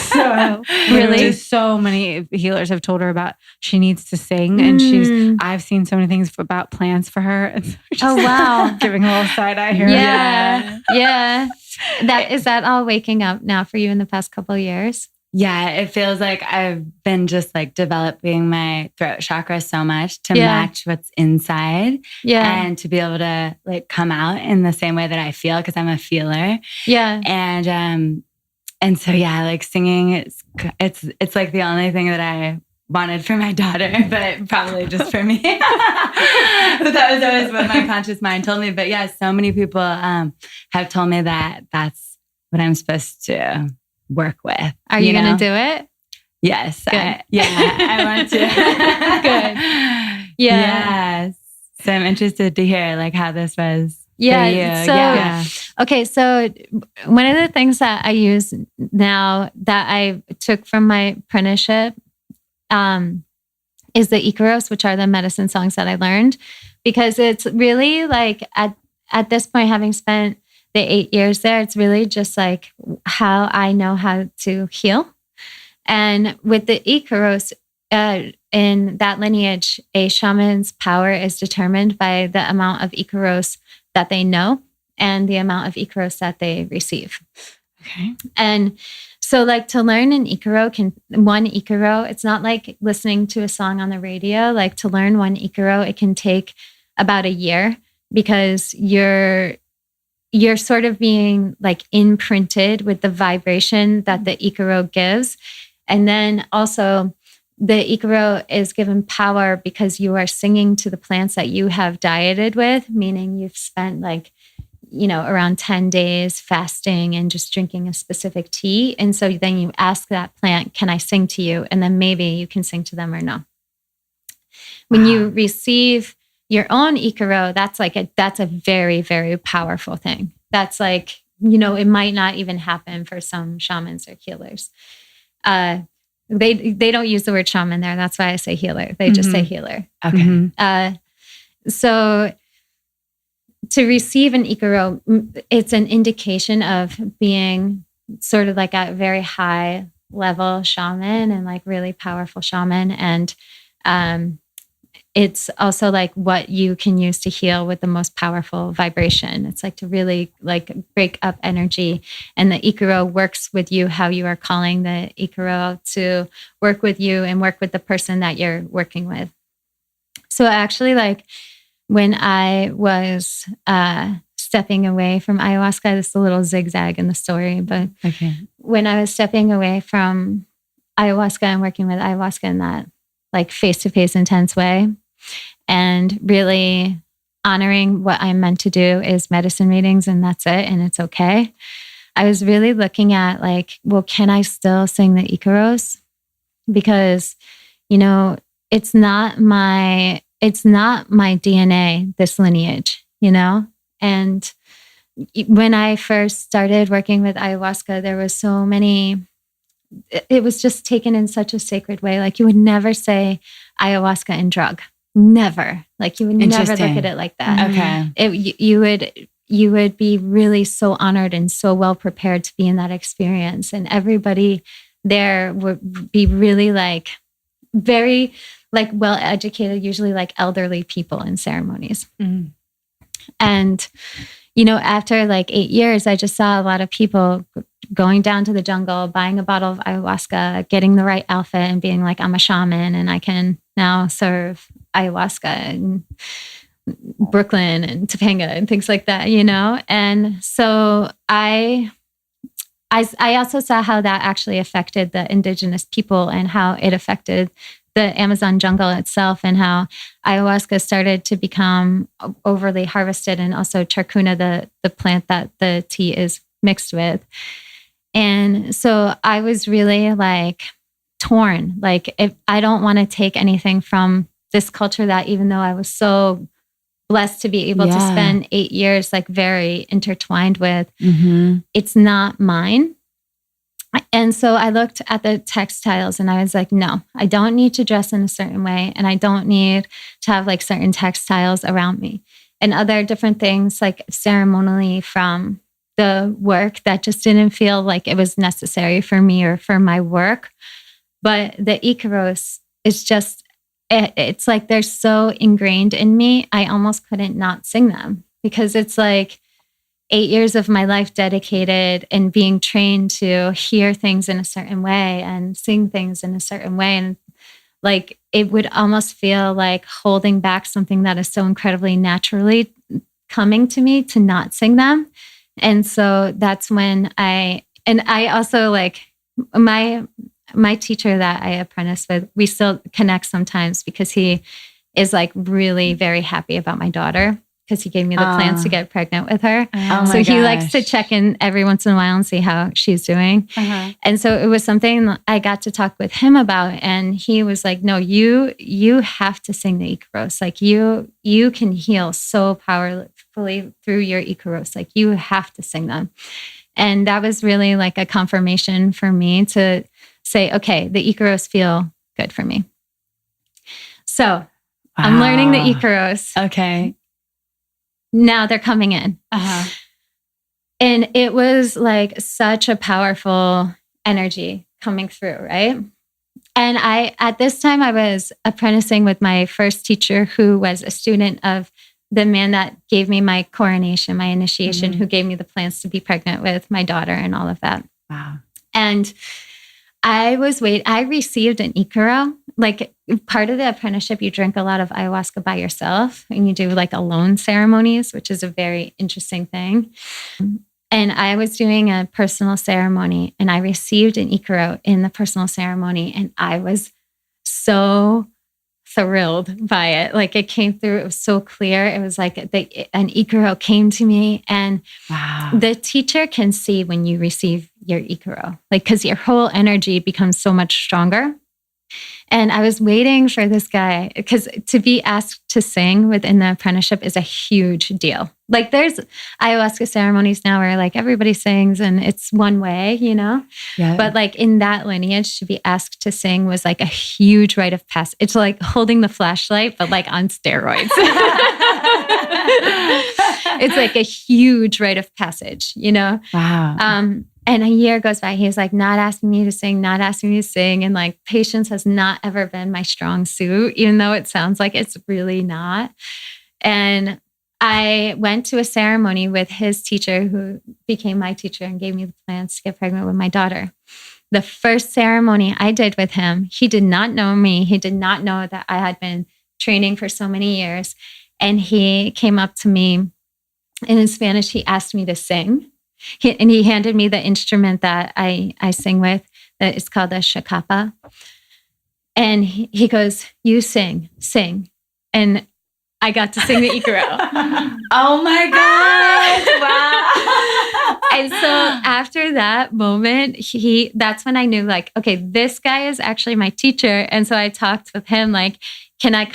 So really, so many healers have told her about she needs to sing, and I've seen so many things about plants for her. And so wow, giving a little side eye here. Yeah. Is that all waking up now for you in the past couple of years? Yeah, it feels like I've been just like developing my throat chakra so much to match what's inside. Yeah. And to be able to like come out in the same way that I feel because I'm a feeler. Yeah. And so, like singing, it's like the only thing that I wanted for my daughter, but probably just for me. But that was always what my conscious mind told me. But yeah, so many people have told me that that's what I'm supposed to work with. Are you going to do it? Yes. I want to. Good. Yeah. Yes. So I'm interested to hear like how this was. Yeah. Okay. So one of the things that I use now that I took from my apprenticeship is the Icaros, which are the medicine songs that I learned, because it's really like at this point, having spent the 8 years there, it's really just like how I know how to heal. And with the Icaros, in that lineage, a shaman's power is determined by the amount of Icaros that they know and the amount of Icaros that they receive. Okay. And so like to learn one Icaro, it's not like listening to a song on the radio. Like to learn one Icaro, it can take about a year because you're sort of being like imprinted with the vibration that the Icaro gives. And then also the Icaro is given power because you are singing to the plants that you have dieted with, meaning you've spent like, around 10 days fasting and just drinking a specific tea. And so then you ask that plant, can I sing to you? And then maybe you can sing to them or no. When you receive your own Icaro, that's a very, very powerful thing. That's like, it might not even happen for some shamans or healers. They don't use the word shaman there. That's why I say healer. They just say healer. Okay. So to receive an Icaro, it's an indication of being sort of like a very high level shaman and like really powerful shaman. And it's also like what you can use to heal with the most powerful vibration. It's like to really like break up energy. And the Icaro works with you how you are calling the Icaro to work with you and work with the person that you're working with. So actually like when I was stepping away from ayahuasca, this is a little zigzag in the story, but when I was stepping away from ayahuasca and working with ayahuasca in that like face-to-face intense way, and really honoring what I'm meant to do is medicine readings, and that's it, and it's okay. I was really looking at like, well, can I still sing the Icaros? Because, you know, it's not my DNA, this lineage, you know? And when I first started working with ayahuasca, there was so many, it was just taken in such a sacred way. Like you would never say ayahuasca and drug. Never. Like you would never look at it like that. Okay. You would be really so honored and so well prepared to be in that experience. And everybody there would be really like very like well educated, usually like elderly people in ceremonies. Mm. And, you know, after like 8 years, I just saw a lot of people going down to the jungle, buying a bottle of ayahuasca, getting the right outfit and being like, I'm a shaman and I can now serve ayahuasca in Brooklyn and Topanga and things like that, you know? And so I also saw how that actually affected the indigenous people and how it affected the Amazon jungle itself, and how ayahuasca started to become overly harvested, and also chacruna, the plant that the tea is mixed with. And so I was really like torn, like if I don't want to take anything from this culture that, even though I was so blessed to be able to spend 8 years like very intertwined with, it's not mine. And so I looked at the textiles and I was like, no, I don't need to dress in a certain way. And I don't need to have like certain textiles around me and other different things like ceremonially from the work that just didn't feel like it was necessary for me or for my work. But the Icaros is just, it's like they're so ingrained in me. I almost couldn't not sing them because it's like 8 years of my life dedicated and being trained to hear things in a certain way and sing things in a certain way. And like, it would almost feel like holding back something that is so incredibly naturally coming to me to not sing them. And so that's when I also like my teacher that I apprenticed with, we still connect sometimes because he is like really very happy about my daughter, because he gave me the plans to get pregnant with her. So he likes to check in every once in a while and see how she's doing. And so it was something I got to talk with him about. And he was like, no, you have to sing the Icaros. Like you can heal so powerfully through your Icaros. Like you have to sing them. And that was really like a confirmation for me to say, okay, the Icaros feel good for me. So I'm learning the Icaros. Okay. Now they're coming in. And it was like such a powerful energy coming through, right? And at this time, I was apprenticing with my first teacher, who was a student of the man that gave me my coronation, my initiation, who gave me the plans to be pregnant with my daughter and all of that. Wow. And I received an Icaro. Like part of the apprenticeship, you drink a lot of ayahuasca by yourself and you do like alone ceremonies, which is a very interesting thing. And I was doing a personal ceremony and I received an Icaro in the personal ceremony. And I was so thrilled by it. Like it came through. It was so clear. It was like an Icaro came to me, and the teacher can see when you receive your Icaro, like, because your whole energy becomes so much stronger. And I was waiting for this guy, because to be asked to sing within the apprenticeship is a huge deal. Like there's ayahuasca ceremonies now where like everybody sings and it's one way, you know? Yeah. But like in that lineage, to be asked to sing was like a huge rite of passage. It's like holding the flashlight, but like on steroids. It's like a huge rite of passage, you know? Wow. And a year goes by, he's like not asking me to sing. And like patience has not ever been my strong suit, even though it sounds like it's really not. And I went to a ceremony with his teacher, who became my teacher and gave me the plans to get pregnant with my daughter. The first ceremony I did with him, he did not know me. He did not know that I had been training for so many years. And he came up to me, and in Spanish, he asked me to sing. He handed me the instrument that I sing with. That is called a shakapa. And he goes, you sing. And I got to sing the Ikaro. Oh my gosh. Wow. And so after that moment, that's when I knew like, okay, this guy is actually my teacher. And so I talked with him like, can I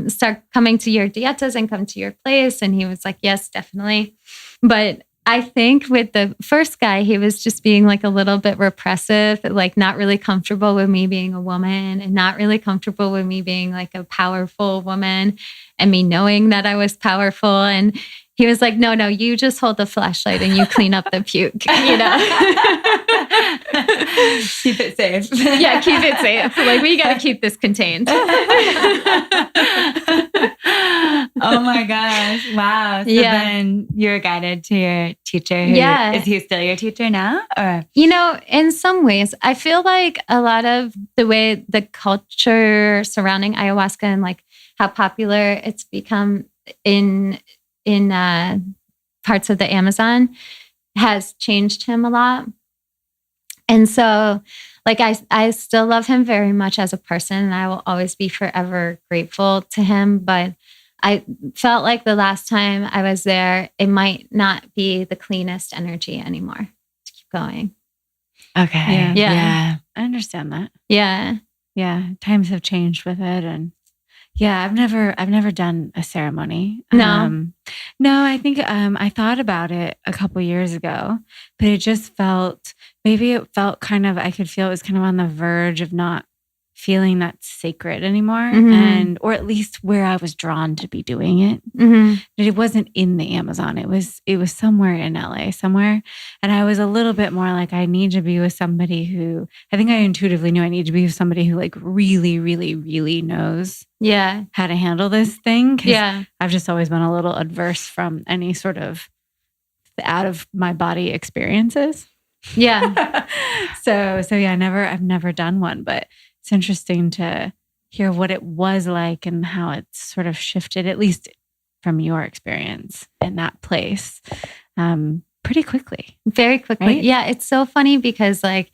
start coming to your dietas and come to your place? And he was like, yes, definitely. But I think with the first guy, he was just being like a little bit repressive, like not really comfortable with me being a woman and not really comfortable with me being like a powerful woman and me knowing that I was powerful. And he was like, no, you just hold the flashlight and you clean up the puke, you know? Keep it safe. Yeah, keep it safe. Like, we got to keep this contained. Oh my gosh. Wow. So then you were guided to your teacher. Is he still your teacher now? Or? You know, in some ways, I feel like a lot of the way the culture surrounding ayahuasca and like how popular it's become in parts of the Amazon has changed him a lot. And so like I still love him very much as a person, and I will always be forever grateful to him. But I felt like the last time I was there, it might not be the cleanest energy anymore to keep going. Okay. Yeah. I understand that. Yeah. Yeah. Times have changed with it. And yeah, I've never done a ceremony. No. No, I think I thought about it a couple years ago, but it just felt kind of, I could feel it was kind of on the verge of not feeling that sacred anymore. Mm-hmm. Or at least where I was drawn to be doing it. Mm-hmm. It wasn't in the Amazon. It was somewhere in LA somewhere. And I was a little bit more like, I need to be with somebody who, I think I intuitively knew I need to be with somebody who like really, really, really knows how to handle this thing. 'Cause I've just always been a little adverse from any sort of out of my body experiences. Yeah. So yeah, I've never done one, but it's interesting to hear what it was like and how it's sort of shifted, at least from your experience in that place, pretty quickly. Very quickly. Right? Yeah. It's so funny because like,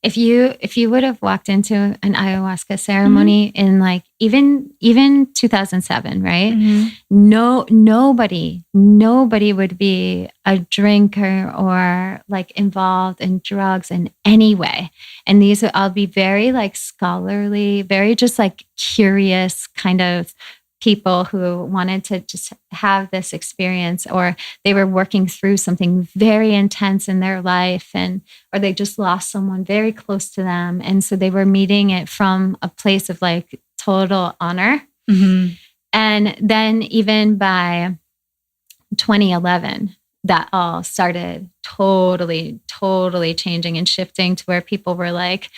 if you would have walked into an ayahuasca ceremony in like even 2007, right? Mm-hmm. Nobody would be a drinker or like involved in drugs in any way. And these would all be very like scholarly, very just like curious kind of people who wanted to just have this experience, or they were working through something very intense in their life, or they just lost someone very close to them. And so they were meeting it from a place of like total honor. Mm-hmm. And then even by 2011, that all started totally changing and shifting to where people were like,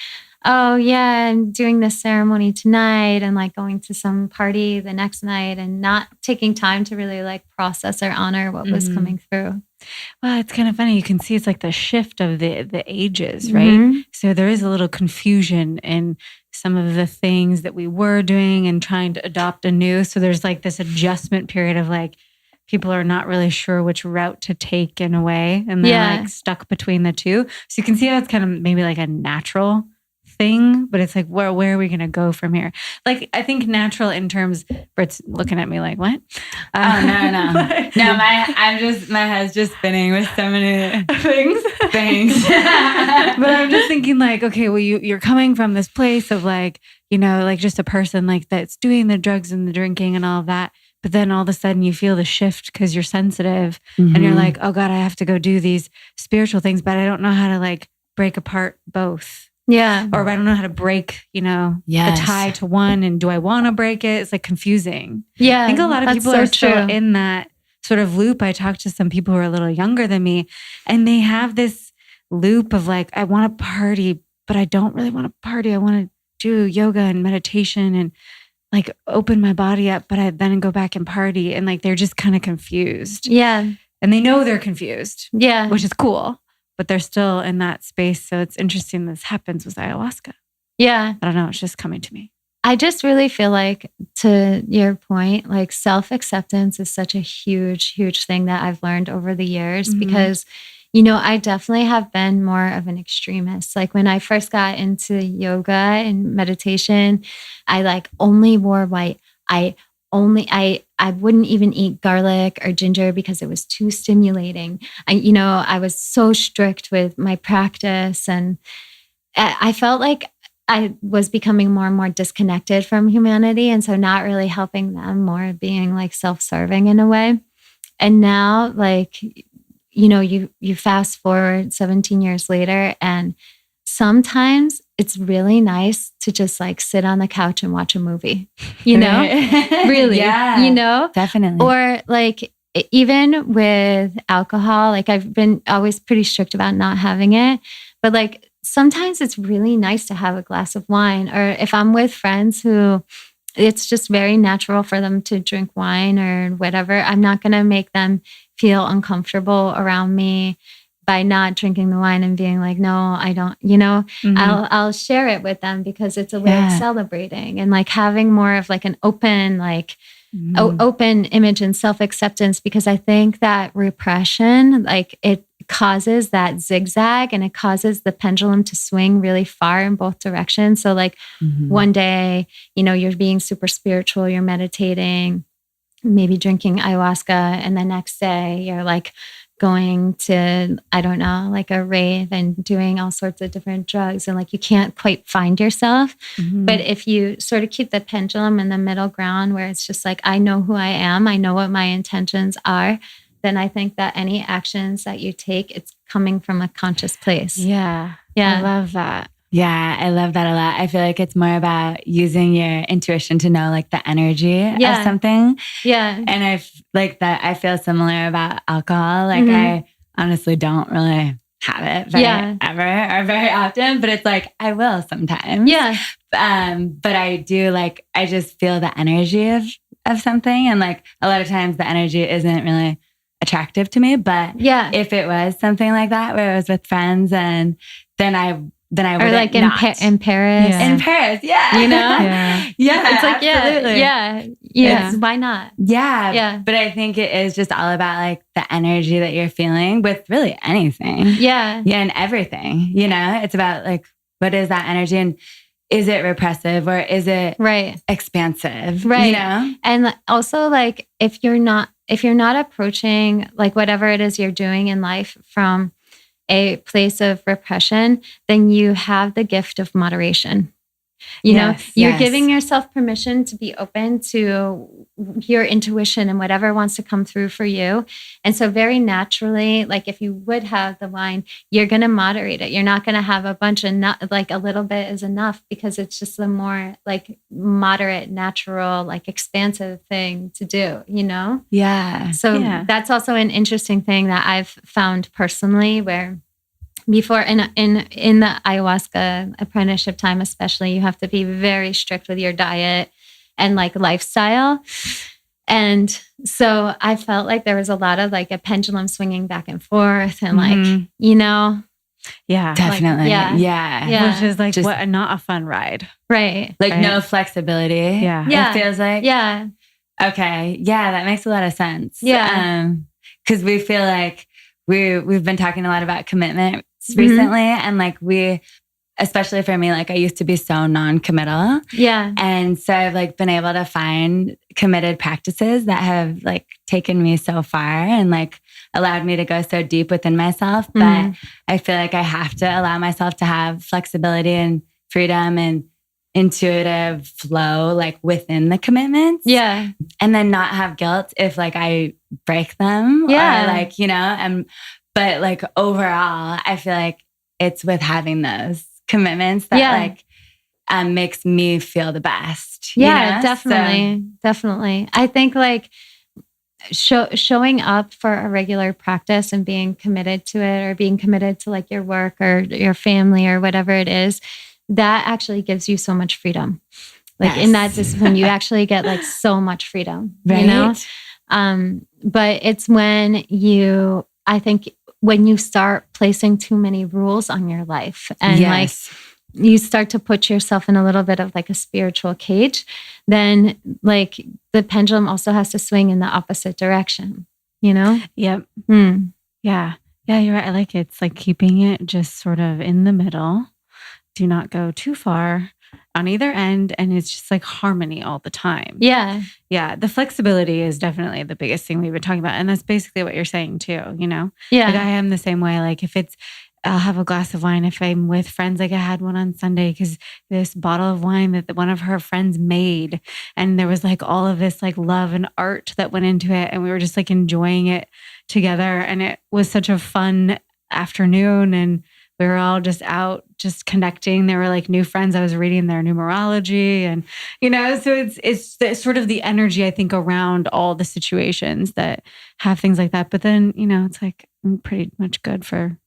oh yeah, I'm doing this ceremony tonight, and like going to some party the next night, and not taking time to really like process or honor what was coming through. Well, it's kind of funny. You can see it's like the shift of the ages, right? Mm-hmm. So there is a little confusion in some of the things that we were doing and trying to adopt anew. So there's like this adjustment period of like, people are not really sure which route to take in a way, and they're like stuck between the two. So you can see how it's kind of maybe like a natural thing, but it's like, where are we going to go from here? Like, I think natural in terms, Britt's looking at me like, what? No. My head's just spinning with so many things. But I'm just thinking like, okay, well, you're coming from this place of like, you know, like just a person like that's doing the drugs and the drinking and all of that. But then all of a sudden you feel the shift because you're sensitive and you're like, oh God, I have to go do these spiritual things, but I don't know how to like break apart both. Yeah. Or I don't know how to break, you know, the tie to one. And do I want to break it? It's like confusing. Yeah. I think a lot of people are still in that sort of loop. I talked to some people who are a little younger than me, and they have this loop of like, I want to party, but I don't really want to party. I want to do yoga and meditation and like open my body up, but I then go back and party. And like, they're just kind of confused. Yeah. And they know they're confused. Yeah. Which is cool. But they're still in that space. So it's interesting this happens with ayahuasca. Yeah. I don't know. It's just coming to me. I just really feel like, to your point, like self-acceptance is such a huge, huge thing that I've learned over the years, because I definitely have been more of an extremist. Like when I first got into yoga and meditation, I like only wore white. I wouldn't even eat garlic or ginger because it was too stimulating. I was so strict with my practice, and I felt like I was becoming more and more disconnected from humanity. And so not really helping them, more being like self-serving in a way. And now, like, you fast forward 17 years later, and sometimes it's really nice to just like sit on the couch and watch a movie, really, Yeah, definitely. Or like, even with alcohol, like I've been always pretty strict about not having it, but like sometimes it's really nice to have a glass of wine. Or if I'm with friends who it's just very natural for them to drink wine or whatever, I'm not going to make them feel uncomfortable around me by not drinking the wine and being like, no, I don't, I'll share it with them because it's a way of celebrating and like having more of like an open, like open image and self-acceptance, because I think that repression, like it causes that zigzag and it causes the pendulum to swing really far in both directions. So like one day, you're being super spiritual, you're meditating, maybe drinking ayahuasca, and the next day you're like going to, I don't know, like a rave and doing all sorts of different drugs, and like you can't quite find yourself. But if you sort of keep the pendulum in the middle ground where it's just like, I know who I am, I know what my intentions are, then I think that any actions that you take, it's coming from a conscious place. Yeah. Yeah. I love that. Yeah, I love that a lot. I feel like it's more about using your intuition to know like the energy of something. Yeah. And I like that. I feel similar about alcohol. Like I honestly don't really have it ever or very often, but it's like I will sometimes. Yeah. But I do like, I just feel the energy of something. And like a lot of times the energy isn't really attractive to me. But if it was something like that where I was with friends, and then I would, or like in Paris. In Paris, yeah, it's like absolutely, why not? But I think it is just all about like the energy that you're feeling with really anything, and everything. It's about like, what is that energy, and is it repressive or is it expansive? And also like if you're not approaching like whatever it is you're doing in life from a place of repression, then you have the gift of moderation. You're giving yourself permission to be open to your intuition and whatever wants to come through for you. And so very naturally, like if you would have the wine, you're going to moderate it. You're not going to have a bunch of like a little bit is enough, because it's just a more like moderate, natural, like expansive thing to do, Yeah. So that's also an interesting thing that I've found personally, where before in the ayahuasca apprenticeship time, especially, you have to be very strict with your diet and like lifestyle. And so I felt like there was a lot of like a pendulum swinging back and forth and like, Yeah, definitely. Like, yeah. Which is like not a fun ride. Right. Like no flexibility. Yeah. It feels like. Yeah. Okay. Yeah. That makes a lot of sense. Yeah. Cause we feel like we've been talking a lot about commitment recently. And like especially for me, like I used to be so non-committal. Yeah. And so I've like been able to find committed practices that have like taken me so far and like allowed me to go so deep within myself. But I feel like I have to allow myself to have flexibility and freedom and intuitive flow like within the commitments. Yeah. And then not have guilt if like I break them. Yeah. Or like, but like overall, I feel like it's with having those commitments that like makes me feel the best. Yeah, definitely. Definitely. I think like showing up for a regular practice and being committed to it, or being committed to like your work or your family or whatever it is, that actually gives you so much freedom. Like in that discipline, you actually get like so much freedom, right? But it's when when you start placing too many rules on your life and like you start to put yourself in a little bit of like a spiritual cage, then like the pendulum also has to swing in the opposite direction, Yep. Yeah. Yeah, you're right. I like it. It's like keeping it just sort of in the middle. Do not go too far on either end. And it's just like harmony all the time. Yeah. Yeah. The flexibility is definitely the biggest thing we've been talking about. And that's basically what you're saying too, you know? Yeah. Like I am the same way. Like I'll have a glass of wine if I'm with friends. Like I had one on Sunday because this bottle of wine that one of her friends made. And there was like all of this like love and art that went into it. And we were just like enjoying it together. And it was such a fun afternoon. And we were all just out, just connecting. There were like new friends. I was reading their numerology and, you know, so it's sort of the energy, I think, around all the situations that have things like that. But then, you know, it's like I'm pretty much good for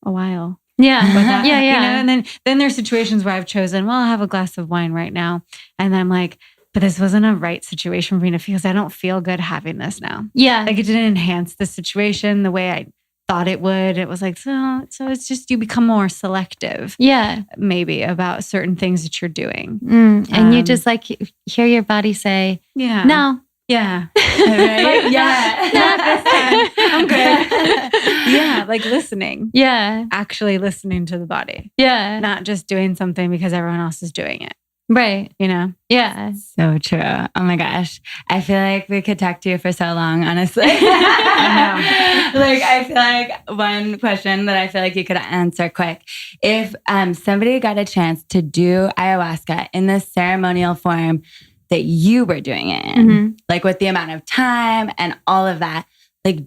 a while. Yeah. That, yeah. You know, and then there's situations where I've chosen, well, I'll have a glass of wine right now. And then I'm like, but this wasn't a right situation for me to feel because I don't feel good having this now. Yeah. Like it didn't enhance the situation the way I thought it would. It was like, so it's just, you become more selective. Yeah. Maybe about certain things that you're doing. And you just like hear your body say, yeah. No. Yeah. Right? Yeah. Not this time. I'm good. Yeah. Like listening. Yeah. Actually listening to the body. Yeah. Not just doing something because everyone else is doing it. Right. You know? Yeah. So true. Oh my gosh. I feel like we could talk to you for so long, honestly. I know. Like, I feel like one question that I feel like you could answer quick. If somebody got a chance to do ayahuasca in the ceremonial form that you were doing it in, like with the amount of time and all of that, like,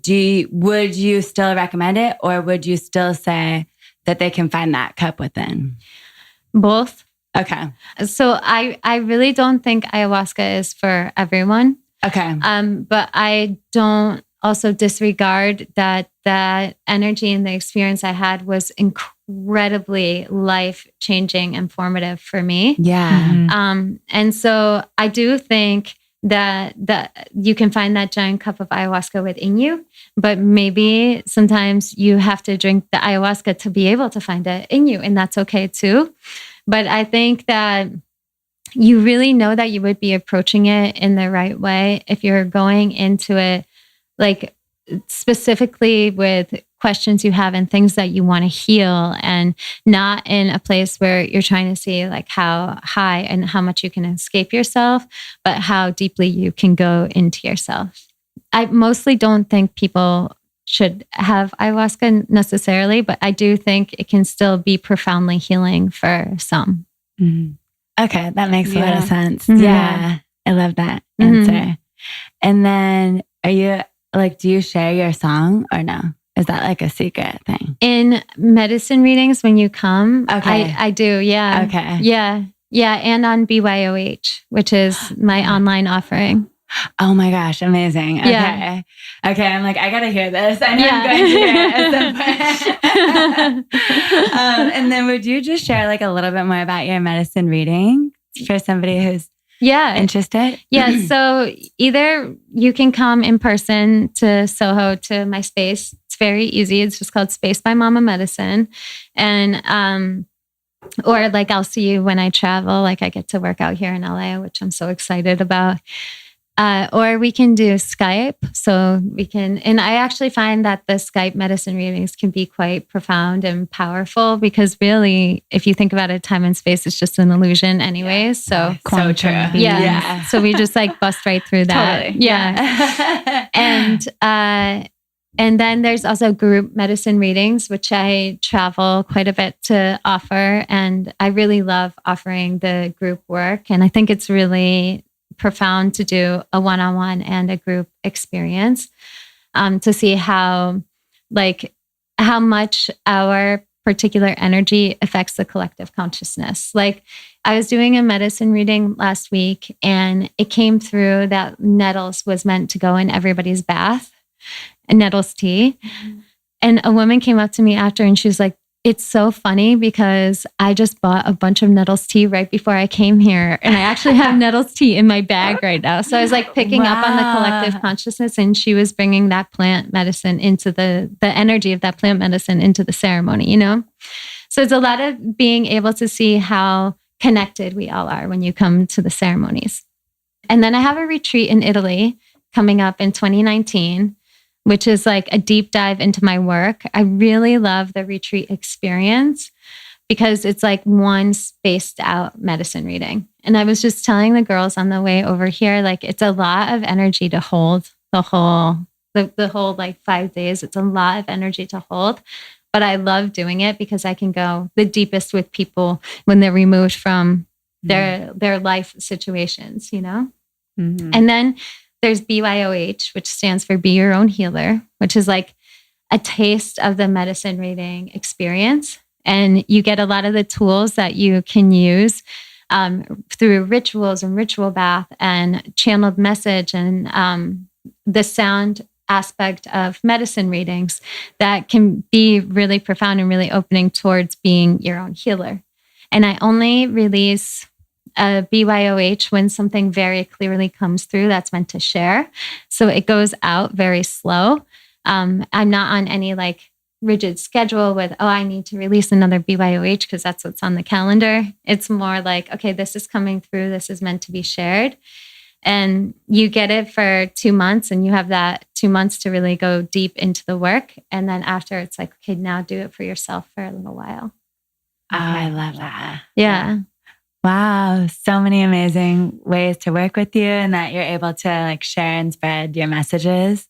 would you still recommend it, or would you still say that they can find that cup within? Both. Okay. So I really don't think ayahuasca is for everyone. Okay. But I don't also disregard that energy and the experience I had was incredibly life-changing and formative for me. Yeah. And so I do think that you can find that giant cup of ayahuasca within you, but maybe sometimes you have to drink the ayahuasca to be able to find it in you, and that's okay too. But I think that you really know that you would be approaching it in the right way if you're going into it, like specifically with questions you have and things that you want to heal, and not in a place where you're trying to see like how high and how much you can escape yourself, but how deeply you can go into yourself. I mostly don't think people should have ayahuasca necessarily, but I do think it can still be profoundly healing for some. Okay, that makes a lot of sense. Mm-hmm. Yeah, I love that answer. And then are you like, do you share your song or no? Is that like a secret thing? In medicine readings, when you come, Okay. I do. Yeah. Okay. Yeah. Yeah. And on BYOH, which is my online offering. Oh my gosh, amazing. Okay. Yeah. Okay, I'm like, I gotta hear this. I know I'm going to hear it at some point. And then would you just share like a little bit more about your medicine reading for somebody who's interested? Yeah. So either you can come in person to Soho to my space. It's very easy. It's just called Space by Mama Medicine. And, or like I'll see you when I travel, like I get to work out here in LA, which I'm so excited about. Or we can do Skype. So we can, and I actually find that the Skype medicine readings can be quite profound and powerful because really, if you think about it, time and space is just an illusion anyways. So true. Yeah. So we just like bust right through that. Totally. Yeah. And then there's also group medicine readings, which I travel quite a bit to offer. And I really love offering the group work. And I think it's really profound to do a one-on-one and a group experience to see how much our particular energy affects the collective consciousness. Like I was doing a medicine reading last week and it came through that nettles was meant to go in everybody's bath, and nettles tea. And a woman came up to me after and she was like, it's so funny because I just bought a bunch of nettles tea right before I came here. And I actually have nettles tea in my bag right now. So I was like picking up on the collective consciousness, and she was bringing that plant medicine into the energy of that plant medicine into the ceremony, you know? So it's a lot of being able to see how connected we all are when you come to the ceremonies. And then I have a retreat in Italy coming up in 2019. which is like a deep dive into my work. I really love the retreat experience because it's like one spaced out medicine reading. And I was just telling the girls on the way over here, like it's a lot of energy to hold the whole like 5 days. It's a lot of energy to hold. But I love doing it because I can go the deepest with people when they're removed from their life situations, you know? Mm-hmm. And then there's BYOH, which stands for Be Your Own Healer, which is like a taste of the medicine reading experience. And you get a lot of the tools that you can use through rituals and ritual bath and channeled message and the sound aspect of medicine readings that can be really profound and really opening towards being your own healer. And I only release a BYOH when something very clearly comes through that's meant to share. So it goes out very slow. I'm not on any like rigid schedule with, I need to release another BYOH because that's what's on the calendar. It's more like, okay, this is coming through. This is meant to be shared. And you get it for 2 months and you have that 2 months to really go deep into the work. And then after it's like, okay, now do it for yourself for a little while. Oh, I love that. Yeah. Wow. So many amazing ways to work with you and that you're able to like share and spread your messages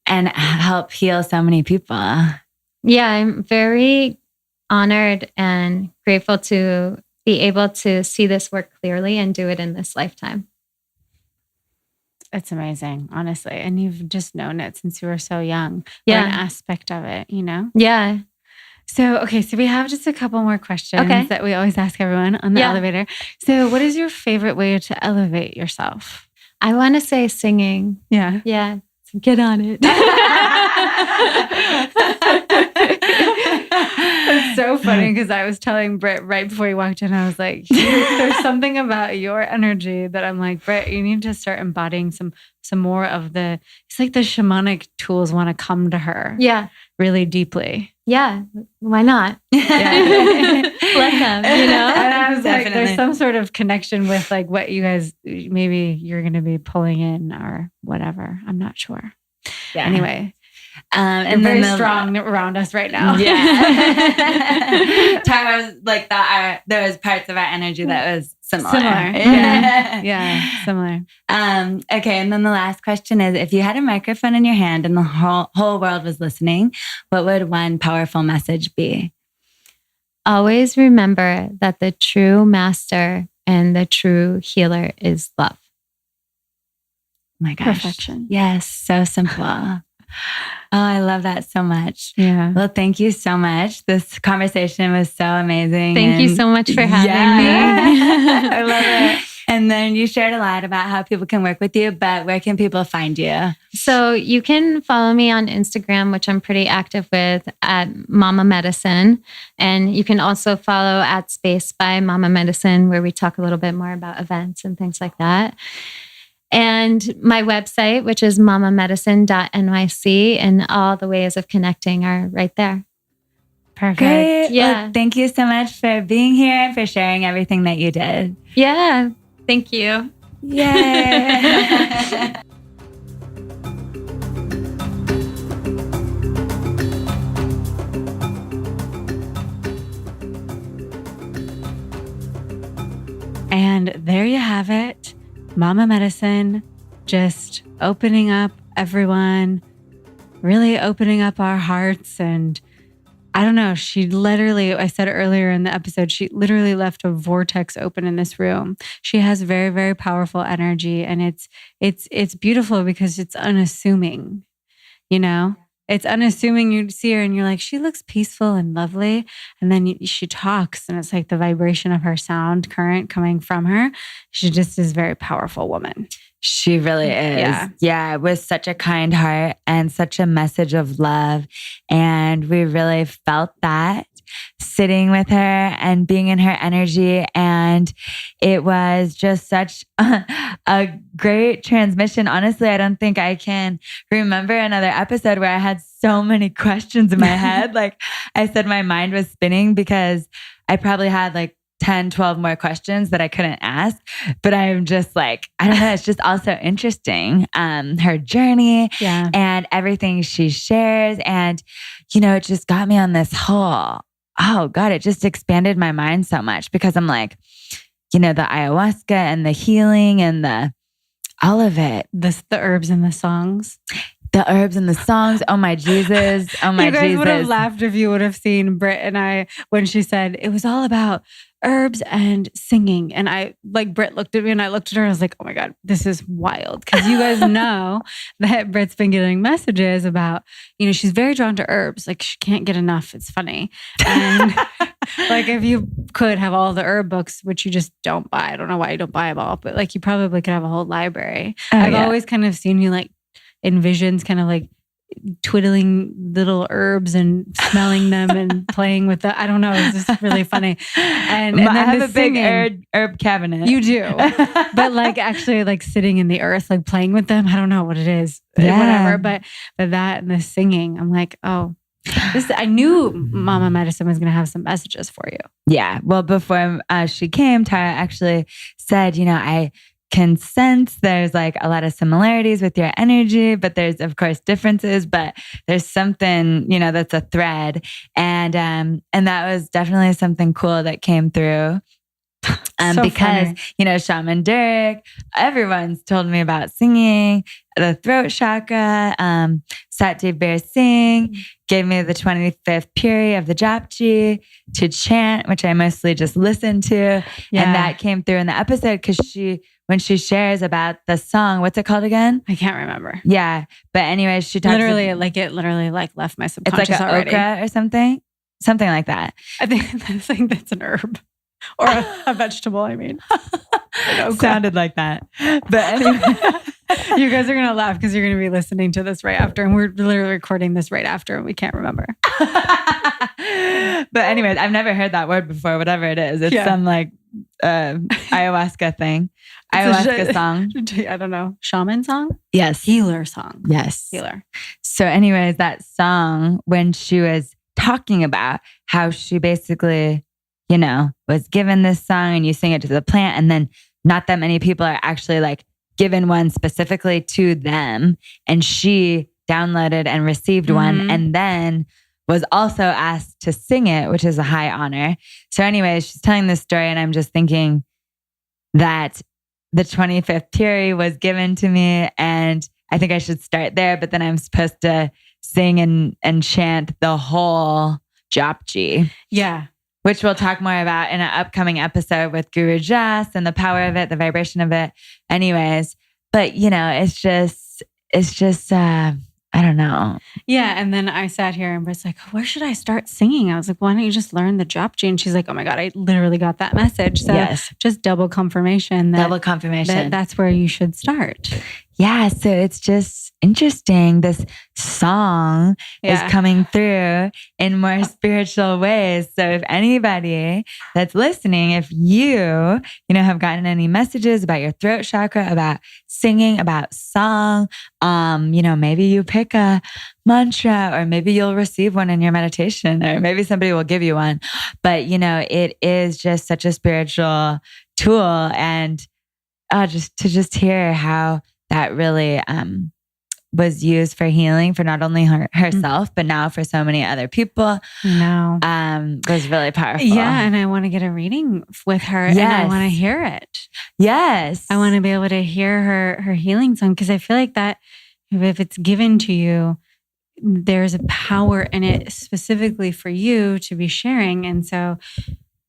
and help heal so many people. Yeah. I'm very honored and grateful to be able to see this work clearly and do it in this lifetime. It's amazing, honestly. And you've just known it since you were so young. Yeah. Or an aspect of it, you know? Yeah. So we have just a couple more questions that we always ask everyone on the elevator. So what is your favorite way to elevate yourself? I want to say singing. Yeah. Yeah. So get on it. It's so funny because I was telling Britt right before you walked in, I was like, there's something about your energy that I'm like, Britt, you need to start embodying some more of it's like the shamanic tools want to come to her. Yeah. Really deeply. Yeah. Why not? Yeah. Let them, you know? And I was like, there's some sort of connection with like what you guys, maybe you're going to be pulling in or whatever. I'm not sure. Yeah. Anyway. And very strong around us right now. Yeah. Talk about like that. There was parts of our energy that was similar. Yeah, similar. Okay, and then the last question is: if you had a microphone in your hand and the whole world was listening, what would one powerful message be? Always remember that the true master and the true healer is love. Oh my gosh. Perfection. Yes, so simple. Oh, I love that so much. Yeah. Well, thank you so much. This conversation was so amazing. Thank you so much for having me. I love it. And then you shared a lot about how people can work with you, but where can people find you? So you can follow me on Instagram, which I'm pretty active with, at Mama Medicine. And you can also follow at Space by Mama Medicine, where we talk a little bit more about events and things like that. And my website, which is mamamedicine.nyc, and all the ways of connecting are right there. Perfect. Great. Yeah. Well, thank you so much for being here and for sharing everything that you did. Yeah. Thank you. Yay. And there you have it. Mama Medicine, just opening up everyone, really opening up our hearts. And I don't know, she literally, I said earlier in the episode, she literally left a vortex open in this room. She has very, very powerful energy, and it's beautiful because it's unassuming, you know? It's unassuming. You see her and you're like, she looks peaceful and lovely. And then she talks and it's like the vibration of her sound current coming from her. She just is a very powerful woman. She really is. Yeah. It was such a kind heart and such a message of love. And we really felt that sitting with her and being in her energy. And it was just such a great transmission. Honestly, I don't think I can remember another episode where I had so many questions in my head. Like I said, my mind was spinning because I probably had like 10, 12 more questions that I couldn't ask. But I'm just like, I don't know. It's just also interesting. Her journey and everything she shares. And, it just got me on this whole, oh God, it just expanded my mind so much because I'm like, the ayahuasca and the healing and all of it. The herbs and the songs. The herbs and the songs. Oh my Jesus. Oh my Jesus. You guys would have laughed if you would have seen Britt and I when she said it was all about herbs and singing. And Britt looked at me and I looked at her and I was like, oh my God, this is wild. Because you guys know that Britt's been getting messages about, she's very drawn to herbs. Like she can't get enough. It's funny. And if you could have all the herb books, which you just don't buy. I don't know why you don't buy them all, but you probably could have a whole library. I've always kind of seen you in visions kind of twiddling little herbs and smelling them and playing with the, I don't know, it's just really funny. And I have a big herb cabinet. You do. But actually sitting in the earth, playing with them, I don't know what it is. Whatever. But that and the singing, I'm like, oh, I knew Mama Medicine was going to have some messages for you. Yeah. Well, before she came, Tara actually said, I can sense there's a lot of similarities with your energy, but there's of course differences, but there's something, that's a thread. And that was definitely something cool that came through. So because, funny. Shaman Dirk, everyone's told me about singing, the throat chakra, Satdev Bear Singh gave me the 25th Puri of the Japji to chant, which I mostly just listened to. Yeah. And that came through in the episode because when she shares about the song, what's it called again? I can't remember. Yeah. But anyways, she talks literally left my subconscious. It's already. Okra or something like that. I think that's an herb or a vegetable. I mean, sounded like that. But anyway, you guys are going to laugh because you're going to be listening to this right after. And we're literally recording this right after and we can't remember. But anyways, I've never heard that word before, whatever it is. It's some ayahuasca thing. Ayahuasca song. I don't know. Shaman song? Yes. Healer song. Yes. Healer. So anyways, that song, when she was talking about how she basically, was given this song and you sing it to the plant and then not that many people are actually given one specifically to them. And she downloaded and received one and then was also asked to sing it, which is a high honor. So anyways, she's telling this story and I'm just thinking that the 25th Puri was given to me and I think I should start there, but then I'm supposed to sing and chant the whole Japji. Yeah. Which we'll talk more about in an upcoming episode with Guru Jas and the power of it, the vibration of it. Anyways, but it's just, I don't know. Yeah. And then I sat here and was like, where should I start singing? I was like, why don't you just learn the Japji? And she's like, oh my God, I literally got that message. So just double confirmation. That's where you should start. Yeah. So it's just interesting. This song is coming through in more spiritual ways. So if anybody that's listening, if you have gotten any messages about your throat chakra, about singing, about song, maybe you pick a mantra or maybe you'll receive one in your meditation or maybe somebody will give you one. But, it is just such a spiritual tool and just hear how that really was used for healing for not only herself, but now for so many other people. Was really powerful. Yeah, and I want to get a reading with her and I want to hear it. Yes. I want to be able to hear her healing song because I feel like that if it's given to you, there's a power in it specifically for you to be sharing. And so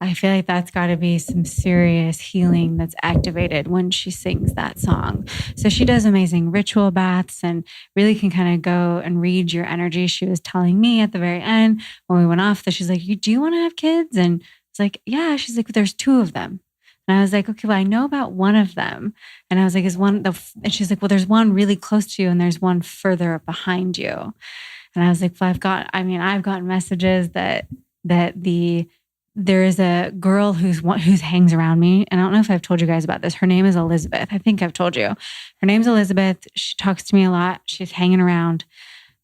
I feel like that's got to be some serious healing that's activated when she sings that song. So she does amazing ritual baths and really can kind of go and read your energy. She was telling me at the very end when we went off that she's like, do you want to have kids? And it's like, yeah. She's like, there's 2 of them. And I was like, okay, well, I know about one of them. And I was like, and she's like, well, there's one really close to you and there's one further behind you. And I was like, well, I've gotten messages that there is a girl who's hangs around me. And I don't know if I've told you guys about this. Her name is Elizabeth. I think I've told you. Her name's Elizabeth. She talks to me a lot. She's hanging around.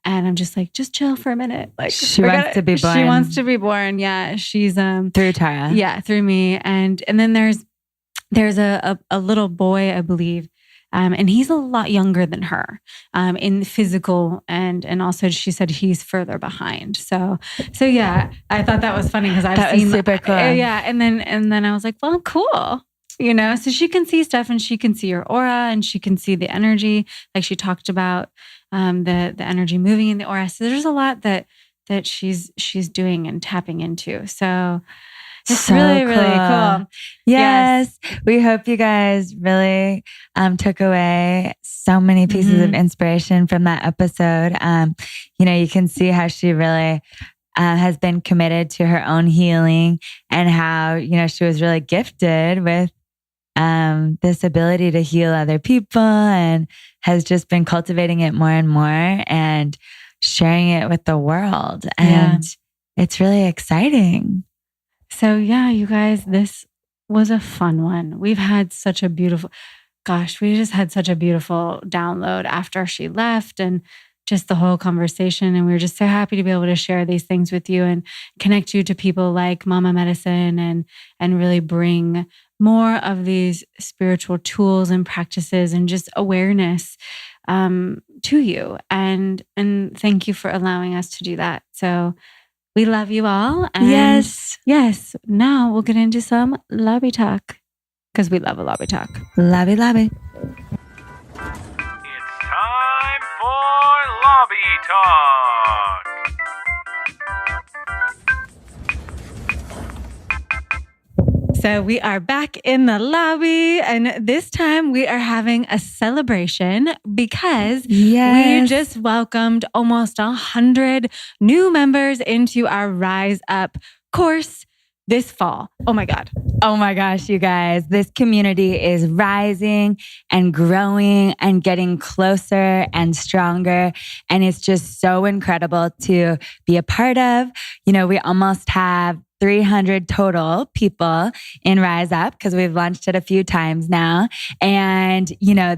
And I'm just like, just chill for a minute. Like she wants to be born. She wants to be born. Yeah. She's, through Tara. Yeah. Through me. And then there's a little boy, I believe. And he's a lot younger than her, in physical and also she said he's further behind. So yeah, I thought that was funny because I've seen super cool. Yeah. And then I was like, well, cool. So she can see stuff and she can see your aura and she can see the energy. Like she talked about, the energy moving in the aura. So there's a lot that she's doing and tapping into. So it's so really, really cool. Yes. We hope you guys really took away so many pieces of inspiration from that episode. You can see how she really has been committed to her own healing and how, she was really gifted with this ability to heal other people and has just been cultivating it more and more and sharing it with the world. And it's really exciting. So yeah, you guys, this was a fun one. We just had such a beautiful download after she left and just the whole conversation. And we were just so happy to be able to share these things with you and connect you to people like Mama Medicine and really bring more of these spiritual tools and practices and just awareness to you. And thank you for allowing us to do that. So we love you all. And yes. Now we'll get into some lobby talk because we love a lobby talk. Lobby. It's time for lobby talk. So we are back in the lobby, and this time we are having a celebration because we just welcomed almost 100 new members into our Rise Up course this fall. Oh my God. Oh my gosh, you guys, this community is rising and growing and getting closer and stronger. And it's just so incredible to be a part of. We almost have 300 total people in Rise Up because we've launched it a few times now. And,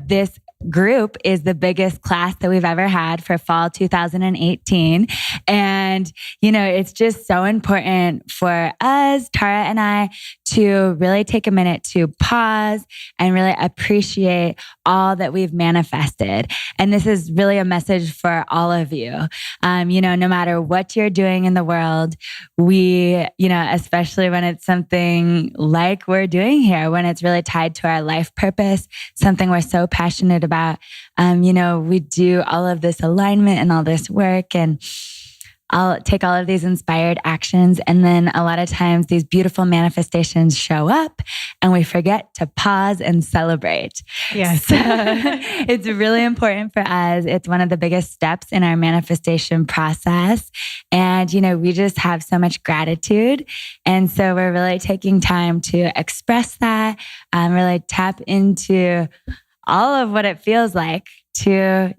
this group is the biggest class that we've ever had for fall 2018. And, it's just so important for us, Tara and I, to really take a minute to pause and really appreciate all that we've manifested. And this is really a message for all of you. No matter what you're doing in the world, we, especially when it's something like we're doing here, when it's really tied to our life purpose, something we're so passionate about, we do all of this alignment and all this work, and I'll take all of these inspired actions. And then a lot of times these beautiful manifestations show up and we forget to pause and celebrate. Yes. So it's really important for us. It's one of the biggest steps in our manifestation process. And, we just have so much gratitude. And so we're really taking time to express that, really tap into all of what it feels like to,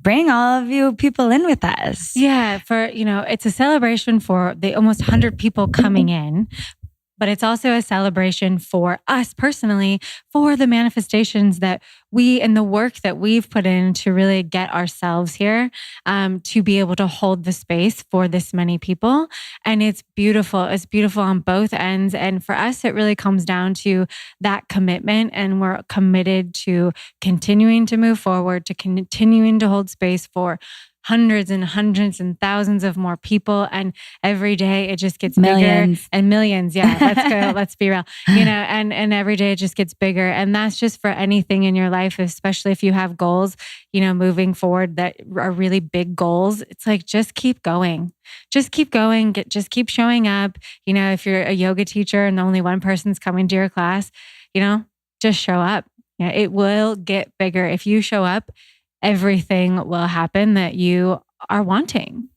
bring all of you people in with us. Yeah, it's a celebration for the almost 100 people coming in, but it's also a celebration for us personally, for the manifestations that we and the work that we've put in to really get ourselves here, to be able to hold the space for this many people. And it's beautiful. It's beautiful on both ends. And for us, it really comes down to that commitment. And we're committed to continuing to move forward, to continuing to hold space for hundreds and thousands of more people. And every day it just gets bigger and millions. Yeah, let's go. Let's be real, and every day it just gets bigger. And that's just for anything in your life, especially if you have goals, moving forward that are really big goals. It's like, just keep going. Just keep going. Just keep showing up. If you're a yoga teacher and only one person's coming to your class, just show up. Yeah, it will get bigger. If you show up, everything will happen that you are wanting.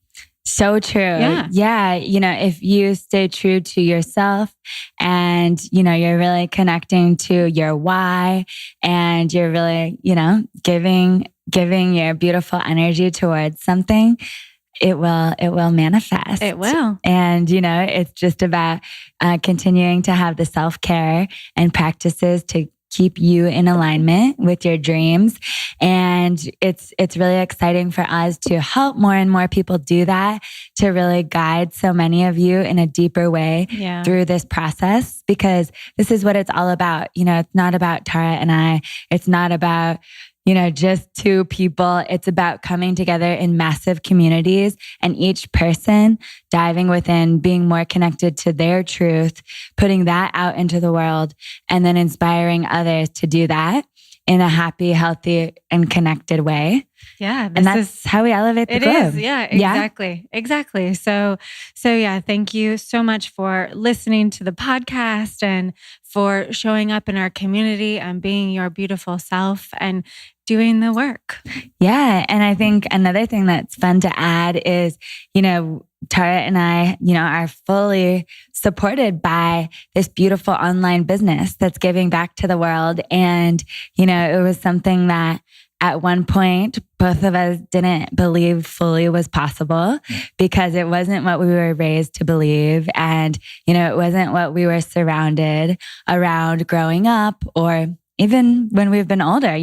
So true. Yeah. If you stay true to yourself and, you're really connecting to your why and you're really, giving your beautiful energy towards something, it will manifest. It will. And, it's just about continuing to have the self-care and practices to keep you in alignment with your dreams. And it's really exciting for us to help more and more people do that, to really guide so many of you in a deeper way through this process, because this is what it's all about. It's not about Tara and I. It's not about just two people. It's about coming together in massive communities and each person diving within, being more connected to their truth, putting that out into the world, and then inspiring others to do that in a happy, healthy, and connected way. Yeah. And that's how we elevate the globe. It is. Yeah, exactly. Yeah? Exactly. So yeah, thank you so much for listening to the podcast and for showing up in our community and being your beautiful self and doing the work. Yeah. And I think another thing that's fun to add is, Tara and I, are fully supported by this beautiful online business that's giving back to the world. And, it was something that at one point, both of us didn't believe fully was possible because it wasn't what we were raised to believe. And, it wasn't what we were surrounded around growing up or even when we've been older.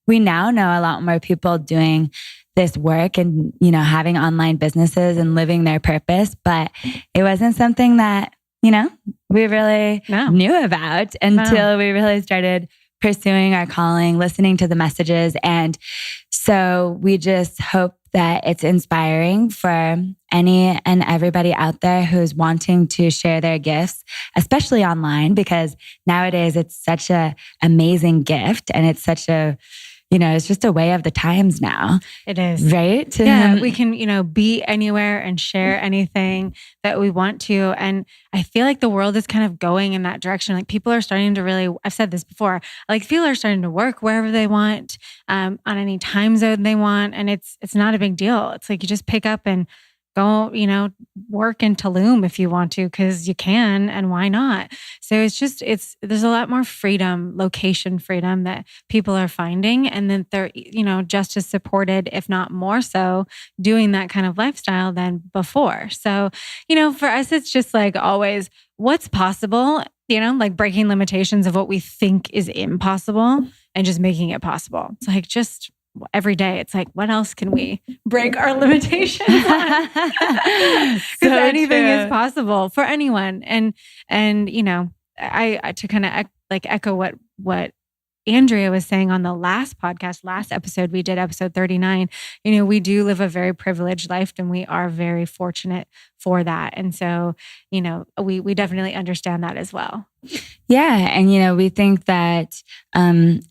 We now know a lot more people doing this work and, having online businesses and living their purpose, but it wasn't something that, we really knew about until we really started pursuing our calling, listening to the messages. And so we just hope that it's inspiring for any and everybody out there who's wanting to share their gifts, especially online, because nowadays it's such an amazing gift and it's such a, it's just a way of the times now. It is. Right? We can, be anywhere and share anything that we want to. And I feel like the world is kind of going in that direction. Like people are starting to really, I've said this before, like people are starting to work wherever they want, on any time zone they want. And it's not a big deal. It's like you just pick up and go, work in Tulum if you want to, because you can, and why not? So there's a lot more freedom, location freedom that people are finding, and then they're, just as supported, if not more so, doing that kind of lifestyle than before. So, for us, it's just like always what's possible, like breaking limitations of what we think is impossible and just making it possible. It's like just every day, it's like, what else can we break our limitations on? Because anything is possible for anyone. And I to kind of echo what Andrea was saying on the last episode, we did episode 39, we do live a very privileged life and we are very fortunate for that. And so, we definitely understand that as well. Yeah. And, we think that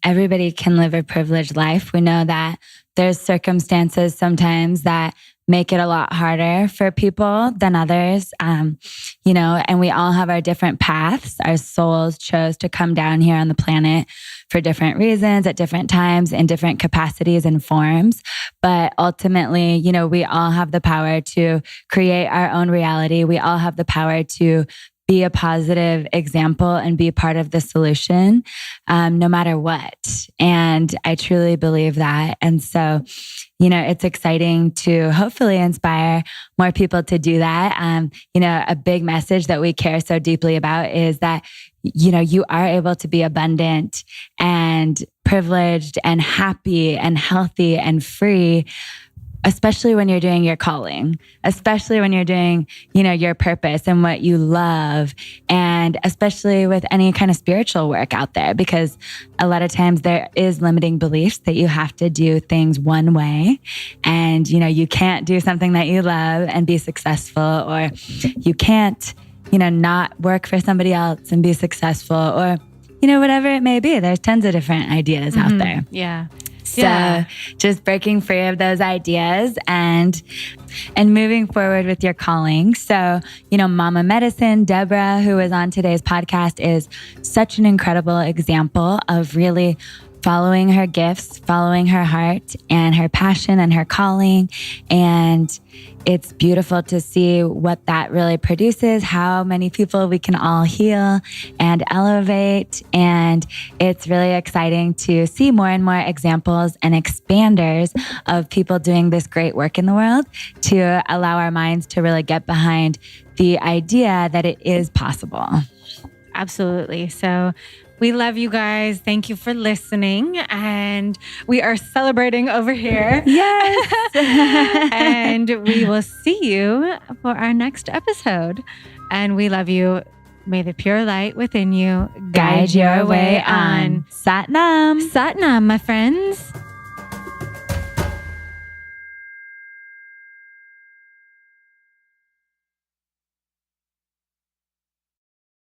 everybody can live a privileged life. We know that there's circumstances sometimes that make it a lot harder for people than others, and we all have our different paths. Our souls chose to come down here on the planet for different reasons at different times in different capacities and forms. But ultimately, we all have the power to create our own reality. We all have the power to be a positive example and be part of the solution, no matter what. And I truly believe that. And so, it's exciting to hopefully inspire more people to do that. A big message that we care so deeply about is that, you are able to be abundant and privileged and happy and healthy and free, especially when you're doing your calling, especially when you're doing, your purpose and what you love, and especially with any kind of spiritual work out there, because a lot of times there is limiting beliefs that you have to do things one way, and, you can't do something that you love and be successful, or you can't, not work for somebody else and be successful, or, whatever it may be. There's tons of different ideas out there. Yeah. So just breaking free of those ideas and moving forward with your calling. So, Mama Medicine, Deborah, who is on today's podcast, is such an incredible example of really following her gifts, following her heart and her passion and her calling. And it's beautiful to see what that really produces, how many people we can all heal and elevate. And it's really exciting to see more and more examples and expanders of people doing this great work in the world, to allow our minds to really get behind the idea that it is possible. Absolutely. So We love you guys. Thank you for listening. And we are celebrating over here. Yes. And we will see you for our next episode. And we love you. May the pure light within you Guide your way on. Sat Nam. Sat Nam, my friends.